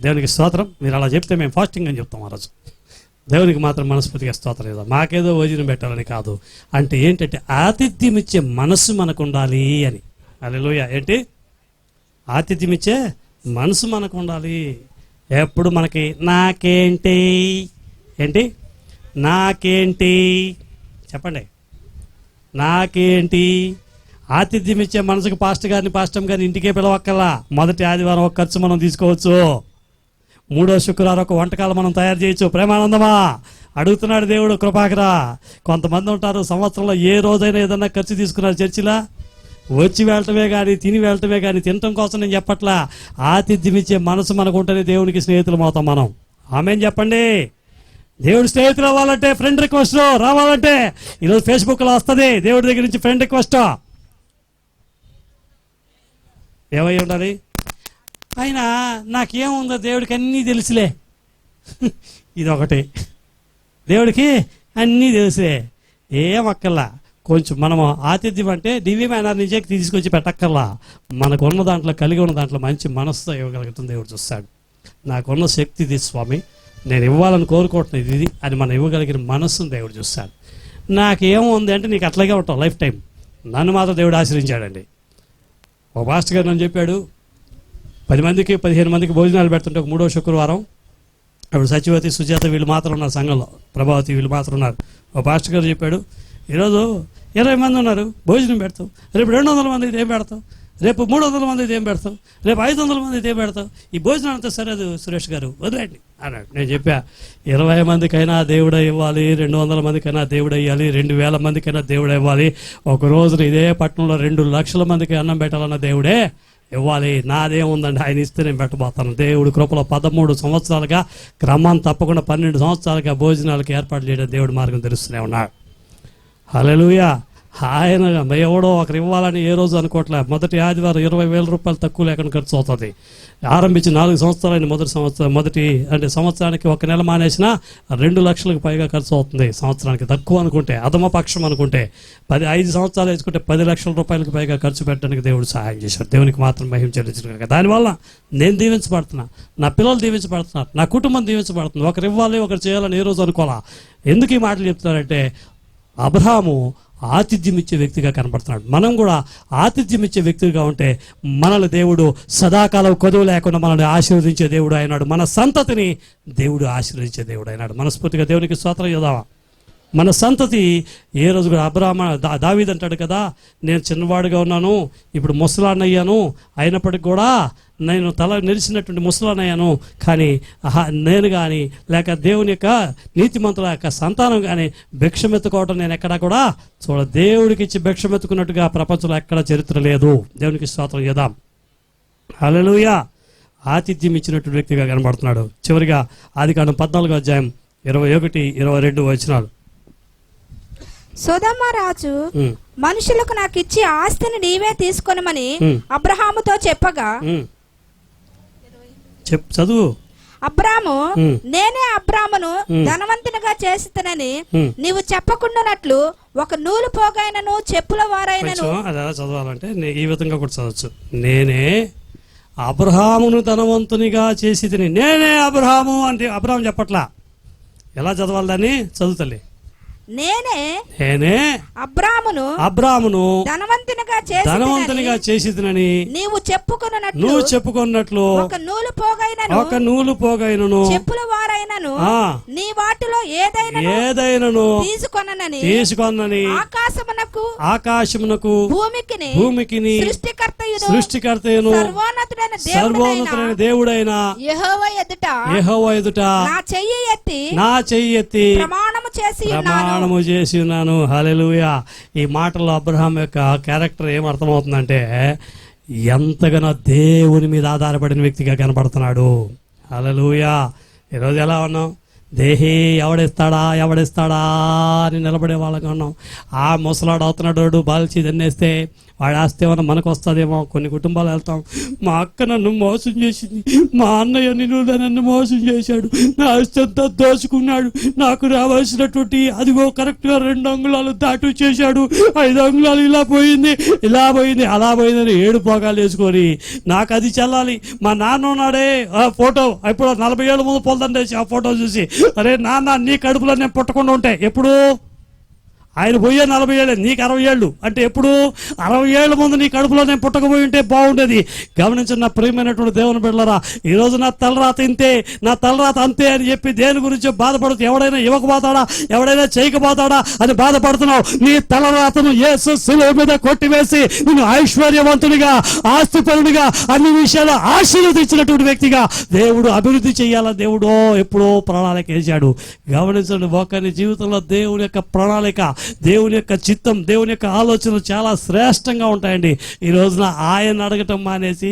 దేవునికి స్తోత్రం. మీరు అలా చెప్తే మేము ఫాస్టింగ్ అని చెప్తాం. ఆ రోజు దేవునికి మాత్రం మనస్ఫూర్తిగా స్తోత్రం లేదా, మాకేదో భోజనం పెట్టాలని కాదు. అంటే ఏంటంటే ఆతిథ్యం ఇచ్చే మనసు మనకు ఉండాలి అని. హల్లెలూయా. ఏంటి ఆతిథ్యం ఇచ్చే మనసు మనకు ఉండాలి. ఎప్పుడు మనకి నాకేంటి చెప్పండి, నాకేంటి. ఆతిథ్యం ఇచ్చే మనసుకు పాస్టర్ గారిని ఇంటికే పిలవక్కల్లా. మొదటి ఆదివారం ఒక ఖర్చు మనం తీసుకోవచ్చు. 3వ శుక్రవారం ఒక వంటకాలు మనం తయారు చేయొచ్చు. ప్రేమానందమా అడుగుతున్నాడు దేవుడు కృపాకరా. కొంతమంది ఉంటారు సంవత్సరంలో ఏ రోజైనా ఏదన్నా ఖర్చు తీసుకున్నారు చర్చిలా, వచ్చి వెళ్ళటమే కానీ తిని వెళ్ళటమే కానీ తినటం కోసం నేను చెప్పట్లా. ఆతిథ్యం ఇచ్చే మనసు మనకు ఉంటేనే దేవునికి స్నేహితులం అవుతాం మనం. ఆమేన్ చెప్పండి. దేవుడి స్నేహితులు అవ్వాలంటే ఫ్రెండ్ రిక్వెస్ట్ రావాలంటే ఈరోజు ఫేస్బుక్లో వస్తుంది దేవుడి దగ్గర నుంచి ఫ్రెండ్ రిక్వెస్ట్. ఏమై ఉండాలి? అయినా నాకేముందో దేవుడికి అన్నీ తెలుసులే. ఇదొకటి, దేవుడికి అన్నీ తెలుసులే. ఏం అక్కర్లా. కొంచెం మనము ఆతిథ్యం అంటే దివ్యమైన నుంచే తీసుకొచ్చి పెట్టక్కర్లా. మనకు ఉన్న దాంట్లో, కలిగి ఉన్న దాంట్లో మంచి మనసుతో ఇవ్వగలుగుతుంది దేవుడు చూస్తాడు. నాకున్న శక్తి ఇది స్వామి, నేను ఇవ్వాలని కోరుకోవట్లేదు ఇది అని మనం ఇవ్వగలిగిన మనస్సును దేవుడు చూస్తాడు. నాకేముంది అంటే నీకు అట్లాగే ఉంటావు లైఫ్ టైం. నన్ను మాత్రం దేవుడు ఆశ్రయించాడండి. ఒక పాస్టర్ గారు నన్ను చెప్పాడు, 10 మందికి 15 మందికి భోజనాలు పెడుతుంటే ఒక 3వ శుక్రవారం అప్పుడు సచివతి, సుజాత వీళ్ళు మాత్రం ఉన్నారు సంఘంలో, ప్రభావతి వీళ్ళు మాత్రం ఉన్నారు. ఒక పాస్టర్ గారు చెప్పాడు, ఈరోజు 20 మంది ఉన్నారు, భోజనం పెడతావు, రేపు 200 మందికి ఏం పెడతావు, రేపు 300 మందికి ఏం పెడతావు, రేపు 500 మందికి ఏం పెడతావు, ఈ భోజనం అంతా సరేదు సురేష్ గారు వదిలేండి అన్నాడు. నేను చెప్పా, 20 మందికైనా దేవుడే ఇవ్వాలి, 200 మందికైనా దేవుడే ఇవ్వాలి, 2000 మందికైనా దేవుడే ఇవ్వాలి. ఒక రోజున ఇదే పట్టణంలో 2 లక్షల మందికి అన్నం పెట్టాలన్న దేవుడే ఇవ్వాలి. నాదేముందండి, ఆయన ఇస్తే నేను పెట్టబోతాను. దేవుడు కృపలో 13 సంవత్సరాలుగా క్రమం తప్పకుండా 12 సంవత్సరాలుగా భోజనాలకు ఏర్పాటు చేయడం దేవుడి మార్గం తెలుస్తూనే ఉన్నాడు. హల్లెలూయా. ఆయన ఎవడో ఒకరు ఇవ్వాలని ఏ రోజు అనుకోవట్లే. మొదటి ఆదివారం 20,000 రూపాయలు తక్కువ లేకుండా ఖర్చు అవుతుంది. ఆరంభించి 4 సంవత్సరాలైన మొదటి సంవత్సరానికి 1 నెల మానేసినా 2 లక్షలకు పైగా ఖర్చు అవుతుంది సంవత్సరానికి. తక్కువ అనుకుంటే, అధమపక్షం అనుకుంటే 5 సంవత్సరాలు వేసుకుంటే 10 లక్షల రూపాయలకు పైగా ఖర్చు పెట్టడానికి దేవుడు సహాయం చేశాడు. దేవునికి మాత్రం మహిమ చెల్లించడం. దానివల్ల నేను దీవించబడుతున్నా, నా పిల్లలు దీవించబడుతున్నారు, నా కుటుంబం దీవించబడుతుంది. ఒకరు ఇవ్వాలి, ఒకరు చేయాలని ఏ రోజు అనుకోవాలా. ఎందుకు ఈ మాటలు చెప్తున్నారంటే, అబ్రహాము ఆతిథ్యం ఇచ్చే వ్యక్తిగా కనబడుతున్నాడు. మనం కూడా ఆతిథ్యం ఇచ్చే వ్యక్తిగా ఉంటే మనల్ని దేవుడు సదాకాలం కొదువు లేకుండా మనల్ని ఆశీర్వదించే దేవుడు అయినాడు. మన సంతతిని దేవుడు ఆశీర్వదించే దేవుడు అయినాడు. మనస్ఫూర్తిగా దేవునికి స్తోత్రం చేద్దామా. మన సంతతి ఏ రోజు కూడా అబ్రహాము దావీదు అంటాడు కదా, నేను చిన్నవాడుగా ఉన్నాను, ఇప్పుడు ముసలాన్నయ్యాను, అయినప్పటికి కూడా నేను తల నిలిచినటువంటి ముసలాన్నయ్యాను, కానీ నేను కానీ లేక దేవుని యొక్క నీతిమంతుల యొక్క సంతానం కానీ భిక్షమెత్తుకోవటం నేను ఎక్కడా కూడా దేవుడికి ఇచ్చి భిక్షమెత్తుకున్నట్టుగా ప్రపంచంలో ఎక్కడ చరిత్ర లేదు. దేవునికి స్తోత్రం చేద్దాం. హల్లెలూయా. ఆతిథ్యం ఇచ్చినటువంటి వ్యక్తిగా కనబడుతున్నాడు. చివరిగా ఆదికాండం 14వ అధ్యాయం 21, 22 వచనాలు. సొదొమ రాజు మనుషులకు నాకు ఇచ్చి ఆస్తిని నీవే తీసుకొనమని అబ్రహాముతో చెప్పగా చదువు. అబ్రాము నేనే అబ్రామును ధనవంతునిగా చేస్తానని నీవు చెప్పకుండానట్లు ఒక నూలు పోగైనను చెప్పుల వారైనను. అది ఎలా చదవాలంటే ఈ విధంగా కూడా చదవచ్చు. నేనే అబ్రహామును ధనవంతునిగా చేసి తిని. నేనే అబ్రహాము అంటే అబ్రహాం చెప్పట్లా. ఎలా చదవాలి దాన్ని? చదువుతలే. నేనే అబ్రామును ధనవంతునిగా చేసినని నీవు చెప్పుకున్నట్లు ఒక నూలు పోగైనను చెప్పుల వారైనను నీ వాటిలో ఏదైనను తీసుకొనని ఆకాశమునకు భూమికిని సృష్టికర్తయును సర్వోన్నతుడైన దేవుడైన యెహోవా ఎదుట నా చెయ్యి ఎత్తి ప్రమాణము చేసి ఉన్నాను. హల్లెలూయా. ఈ మాటల్లో అబ్రహాం యొక్క క్యారెక్టర్ ఏమర్థమవుతుందంటే ఎంతగానో దేవుని మీద ఆధారపడిన వ్యక్తిగా కనపడుతున్నాడు. హల్లెలూయా. ఈరోజు ఎలా ఉన్నాం? దేహి ఎవడిస్తాడా అని నిలబడే వాళ్ళగా ఉన్నాం. ఆ ముసలాడు అవుతున్నాడు బాల్చి దన్నేస్తే వాడి ఆస్తి ఏమన్నా మనకు వస్తుందేమో. కొన్ని కుటుంబాలు వెళ్తాం, మా అక్క నన్ను మోసం చేసింది, మా అన్నయ్య నన్ను మోసం చేశాడు, నా ఆస్తి అంతా దోచుకున్నాడు, నాకు రావాల్సినటువంటి అదిగో కరెక్ట్గా 2 అంగుళాలు దాటు చేశాడు, 5 అంగుళాలు ఇలా పోయింది అలా పోయిందని 7 పోగాలు వేసుకొని నాకు అది చెల్లాలి. మా నాన్న ఉన్నాడే ఆ ఫోటో ఇప్పుడు 40 ఏళ్ళ ముందు పొందండేసి ఆ ఫోటో చూసి, అరే నాన్న నీ కడుపులో నేను పుట్టకుండా ఉంటే ఎప్పుడు ఆయన పోయే 40 ఏళ్ళే, నీకు 60 ఏళ్ళు అంటే ఎప్పుడు 60 ఏళ్ళ ముందు నీ కడుపులో నేను పుట్టకపోయి ఉంటే బాగుండేది. గమనించిన నా ప్రియమైనటువంటి దేవుని బిడ్డలారా, ఈరోజు నా తలరాత ఇంతే, నా తలరాత అంతే అని చెప్పి దేని గురించి బాధపడుతూ ఎవడైనా ఇవ్వకపోతాడా, ఎవడైనా చేయకపోతాడా అని బాధపడుతున్నావు. నీ తలరాతను యేసు శిలువ మీద కొట్టివేసి నిన్ను ఐశ్వర్యవంతునిగా, ఆస్తిపరునిగా, అన్ని విషయాలు ఆశీర్వదించినటువంటి వ్యక్తిగా దేవుడు అభివృద్ధి చేయాలని దేవుడు ఎప్పుడో ప్రణాళిక వేశాడు. గమనించండి, ఒకరి జీవితంలో దేవుని యొక్క ప్రణాళిక, దేవుని యొక్క చిత్తం, దేవుని యొక్క ఆలోచనలు చాలా శ్రేష్టంగా ఉంటాయండి. ఈ రోజున ఆయన అడగటం మానేసి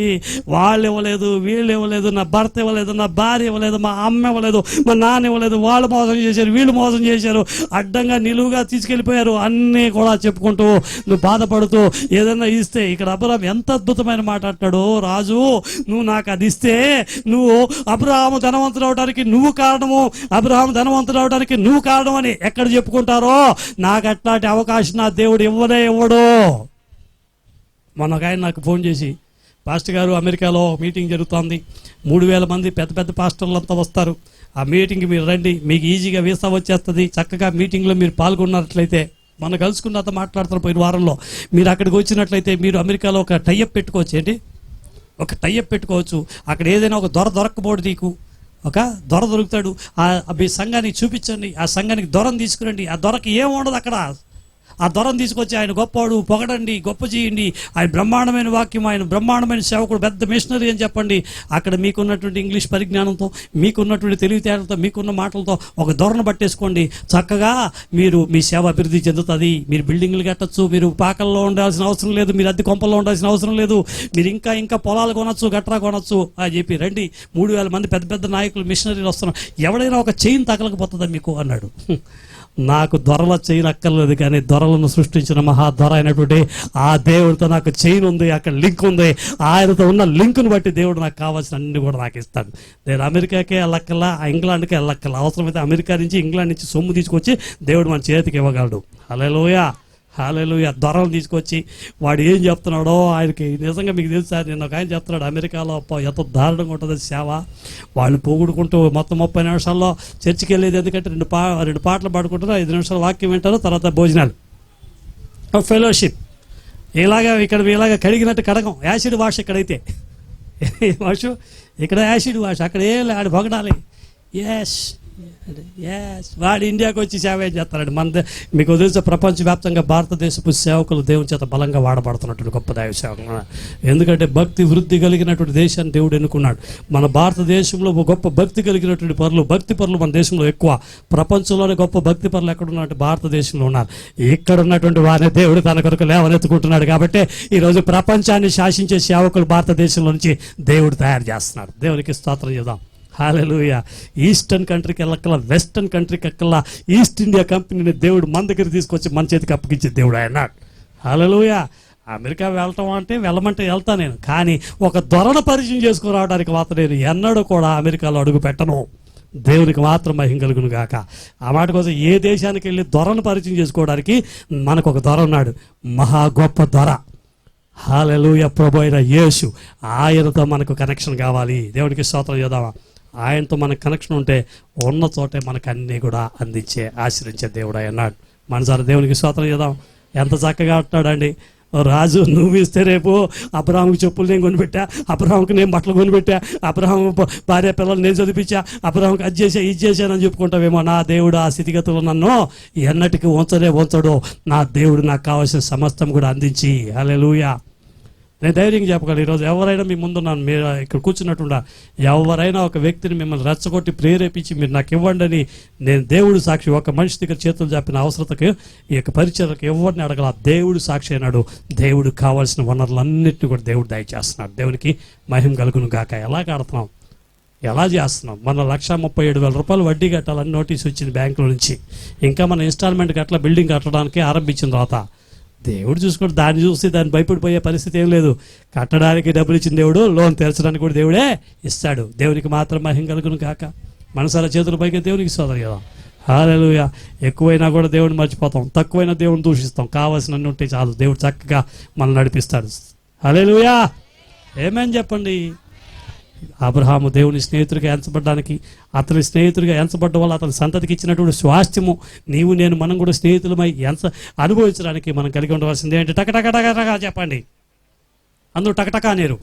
వాళ్ళు ఇవ్వలేదు, వీళ్ళు ఇవ్వలేదు, నా భర్త ఇవ్వలేదు, నా భార్య ఇవ్వలేదు, మా అమ్మ ఇవ్వలేదు, మా నాన్న ఇవ్వలేదు, వాళ్ళు మోసం చేశారు, వీళ్ళు మోసం చేశారు, అడ్డంగా నిలువుగా తీసుకెళ్ళిపోయారు, అన్నీ కూడా చెప్పుకుంటూ నువ్వు బాధపడుతూ ఏదైనా ఇస్తే, ఇక్కడ అబ్రహాం ఎంత అద్భుతమైన మాట అంటాడు, రాజు నువ్వు నాకు అది ఇస్తే నువ్వు అబ్రహాము ధనవంతుడు అవడానికి నువ్వు కారణము, అబ్రహాము ధనవంతుడు అవడానికి నువ్వు కారణం అని ఎక్కడ చెప్పుకుంటారో, నాకు అట్లాంటి అవకాశం నా దేవుడు ఇవ్వడు. మొన్న ఒక ఆయన నాకు ఫోన్ చేసి, పాస్టర్ గారు అమెరికాలో మీటింగ్ జరుగుతోంది, 3000 మంది పెద్ద పెద్ద పాస్టర్లు అంతా వస్తారు, ఆ మీటింగ్కి మీరు రండి, మీకు ఈజీగా వీసా వచ్చేస్తుంది, చక్కగా మీటింగ్లో మీరు పాల్గొన్నట్లయితే మనం కలుసుకున్నతో మాట్లాడుతున్న పోయిన వారంలో మీరు అక్కడికి వచ్చినట్లయితే మీరు అమెరికాలో ఒక టైఅప్ పెట్టుకోవచ్చు. ఏంటి ఒక టైఅప్ పెట్టుకోవచ్చు. అక్కడ ఏదైనా ఒక దొరకపోడు నీకు ఒక దొర దొరుకుతాడు, మీ సంఘానికి చూపించండి, ఆ సంఘానికి దొరను తీసుకురండి, ఆ దొరకి ఏం ఉండదు అక్కడ, ఆ దొరను తీసుకొచ్చి ఆయన గొప్పవాడు పొగడండి, గొప్ప చేయండి, ఆయన బ్రహ్మాండమైన వాక్యం, ఆయన బ్రహ్మాండమైన సేవకుడు, పెద్ద మిషనరీ అని చెప్పండి. అక్కడ మీకున్నటువంటి ఇంగ్లీష్ పరిజ్ఞానంతో, మీకున్నటువంటి తెలివితేటలతో, మీకున్న మాటలతో ఒక దొరను పట్టేసుకోండి, చక్కగా మీరు మీ సేవ అభివృద్ధి చెందుతుంది. మీరు బిల్డింగ్లు కట్టచ్చు, మీరు పాకల్లో ఉండాల్సిన అవసరం లేదు, మీరు అద్దె కొంపల్లో ఉండాల్సిన అవసరం లేదు, మీరు ఇంకా పొలాలు కొనచ్చు, గట్రా కొనచ్చు అని చెప్పి రండి. 3000 మంది పెద్ద పెద్ద నాయకులు మిషనరీలు వస్తున్నారు, ఎవడైనా ఒక చైన్ తగలకపోతుందా మీకు అన్నాడు. నాకు దొరల చైన్ అక్కర్లేదు, కానీ దొరలను సృష్టించిన మహాదొర అయినటువంటి ఆ దేవుడితో నాకు చైన్ ఉంది, అక్కడ లింక్ ఉంది, ఆయనతో ఉన్న లింకును బట్టి దేవుడు నాకు కావాల్సిన అన్ని కూడా నాకు ఇస్తాడు. నేను అమెరికాకే వెళ్ళక్కల్లా, ఇంగ్లాండ్కే వెళ్ళక్కల్లా, అవసరమైతే అమెరికా నుంచి ఇంగ్లాండ్ నుంచి సొమ్ము తీసుకొచ్చి దేవుడు మన చేతికి ఇవ్వగలడు. హల్లెలూయా. దొరలు తీసుకొచ్చి వాడు ఏం చెప్తున్నాడో ఆయనకి నిజంగా మీకు తెలుసు సార్, నేను ఒక ఆయన చెప్తున్నాడు, అమెరికాలో ఎంత దారుణంగా ఉంటుంది సేవ, వాళ్ళు పోగొడుకుంటూ మొత్తం 30 నిమిషాల్లో చర్చికి వెళ్ళేది, ఎందుకంటే 2 పాటలు పాడుకుంటారు, 5 నిమిషాలు వాక్యం వింటారు, తర్వాత భోజనాలు, ఫెలోషిప్, ఇక్కడ ఇలాగ కడిగినట్టు కడగం, యాసిడ్ వాష్ ఇక్కడైతే వాష్, ఇక్కడ యాసిడ్ వాష్, అక్కడ ఏం ఆడు పొగడాలి. వాడు ఇండియాకి వచ్చి సేవ ఏం చేస్తారండి. మీకు తెలుసు ప్రపంచవ్యాప్తంగా భారతదేశపు సేవకులు దేవుని చేత బలంగా వాడబడుతున్నటువంటి గొప్ప దైవ సేవకులు, ఎందుకంటే భక్తి వృద్ధి కలిగినటువంటి దేశాన్ని దేవుడు ఎన్నుకున్నాడు. మన భారతదేశంలో గొప్ప భక్తి కలిగినటువంటి భక్తి పరులు మన దేశంలో ఎక్కువ. ప్రపంచంలోనే గొప్ప భక్తి పరులు ఎక్కడున్నట్టు భారతదేశంలో ఉన్నారు. ఇక్కడ ఉన్నటువంటి వారిని దేవుడు తన కొరకు లేవనెత్తుకుంటున్నాడు. కాబట్టి ఈరోజు ప్రపంచాన్ని శాసించే సేవకులు భారతదేశంలో నుంచి దేవుడు తయారు చేస్తున్నాడు. దేవునికి స్తోత్రం చేద్దాం. హల్లెలూయా. ఈస్టర్న్ కంట్రీకి వెళ్ళక్కల, వెస్టర్న్ కంట్రీకి ఎక్కల్లా, ఈస్ట్ ఇండియా కంపెనీని దేవుడు మన దగ్గర తీసుకొచ్చి మన చేతికి అప్పగించే దేవుడు ఆయన. హల్లెలూయా. అమెరికా వెళ్ళటం అంటే వెళ్ళమంటే వెళ్తా నేను, కానీ ఒక దొరను పరిచయం చేసుకుని రావడానికి మాత్రం నేను ఎన్నడూ కూడా అమెరికాలో అడుగు పెట్టను. దేవునికి మాత్రం మహిమ కలుగును గాక. ఆ మాట కోసం ఏ దేశానికి వెళ్ళి దొరను పరిచయం చేసుకోవడానికి మనకు ఒక దొర ఉన్నాడు, మహా గొప్ప దొర. హల్లెలూయా, ప్రభు అయిన యేసు. ఆయనతో మనకు కనెక్షన్ కావాలి. దేవునికి స్తోత్రం చేద్దామా. ఆయనతో మనకు కనెక్షన్ ఉంటే ఉన్న చోటే మనకు అన్నీ కూడా అందించే ఆశ్రయించే దేవుడు అన్నాడు. మనసారి దేవునికి స్తోత్రం చేద్దాం. ఎంత చక్కగా అంటున్నాడండి. రాజు, నువ్వు ఇస్తే రేపు అబ్రహాంకి చెప్పులు నేను కొనిపెట్టా, అబ్రహాంకి నేను బట్టలు కొనిపెట్టా, అబ్రహాం భార్య పిల్లలు నేను చదివించా, అబ్రహాంకి అది చేసా ఇది చేశానని చెప్పుకుంటావేమో. నా దేవుడు ఆ స్థితిగతులు నన్ను ఎన్నటికీ ఉంచడు. నా దేవుడు నాకు కావాల్సిన సమస్తం కూడా అందించి, హల్లెలూయా. నేను ధైర్యంగా చెప్పగలను, ఈరోజు ఎవరైనా మీ ముందున్నాను, మీరు ఇక్కడ కూర్చున్నట్టున్నా ఎవరైనా ఒక వ్యక్తిని మిమ్మల్ని రెచ్చగొట్టి ప్రేరేపించి మీరు నాకు ఇవ్వండి అని నేను దేవుడు సాక్షి, ఒక మనిషి దగ్గర చేతులు చెప్పిన అవసరతకి ఈ యొక్క పరిచయకు ఎవరిని అడగల, దేవుడు సాక్షి అయినాడు. దేవుడు కావాల్సిన వనరులన్నింటినీ కూడా దేవుడు దయచేస్తున్నాడు. దేవునికి మహిమ కలుగును గాక. ఎలా కడుతున్నాం, ఎలా చేస్తున్నాం? మన 1,37,000 రూపాయలు వడ్డీ కట్టాలని నోటీస్ వచ్చింది బ్యాంకుల నుంచి. ఇంకా మన ఇన్స్టాల్మెంట్ అట్లా బిల్డింగ్ కట్టడానికి ఆరంభించిన తర్వాత దేవుడు చూసుకుంటే దాన్ని చూసి దాన్ని భయపడిపోయే పరిస్థితి ఏం లేదు. కట్టడానికి డబ్బులు ఇచ్చిన దేవుడు లోన్ తీర్చడానికి కూడా దేవుడే ఇస్తాడు. దేవునికి మాత్రం మహిమ కలుగును గాక. మనసారా చేతుల పైకి దేవునికి సోదరు కదా. హల్లెలూయా. ఎక్కువైనా కూడా దేవుడిని మర్చిపోతాం, తక్కువైనా దేవుడిని దూషిస్తాం. కావాల్సినన్ని ఉంటే చాలు, దేవుడు చక్కగా మనల్ని నడిపిస్తాడు. హల్లెలూయా, ఏమని చెప్పండి. అబ్రహాము దేవుని స్నేహితుడిగా ఎంచబడ్డానికి, అతని స్నేహితుడిగా ఎంచబడ్డం వల్ల అతని సంతతికి ఇచ్చినటువంటి స్వాస్థ్యము నీవు నేను మనం కూడా స్నేహితులమై అనుభవించడానికి మనం కలిగి ఉండవలసింది ఏంటి? టకటకటకటగా చెప్పండి. అందరూ టకటకా అనేరు.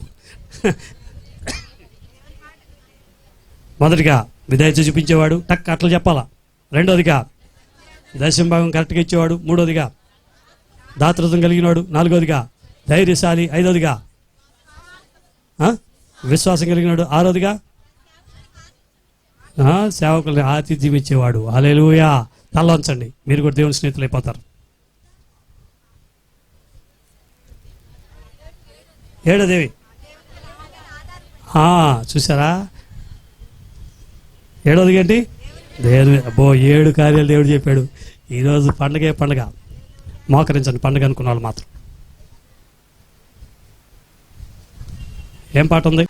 మొదటిగా విధేయత చూపించేవాడు, టక్ అట్లా చెప్పాలా. రెండోదిగా దశమ భాగం కరెక్ట్గా ఇచ్చేవాడు. మూడోదిగా దాతృత్వం కలిగినవాడు. నాలుగోదిగా ధైర్యశాలి. ఐదోదిగా విశ్వాసం కలిగినాడు. ఆరోదిగా సేవకుల్ని ఆతిథ్యం ఇచ్చేవాడు. హల్లెలూయా. తలవంచండి, మీరు కూడా దేవుని స్నేహితులు అయిపోతారు. ఏడోదేవి చూసారా? ఏడోది ఏంటి? దేవుని 7 కార్యాలు దేవుడు చెప్పాడు. ఈరోజు పండగే పండగ. మోకరించండి పండగ అనుకున్న వాళ్ళు మాత్రం. ఏం పాట ఉంది?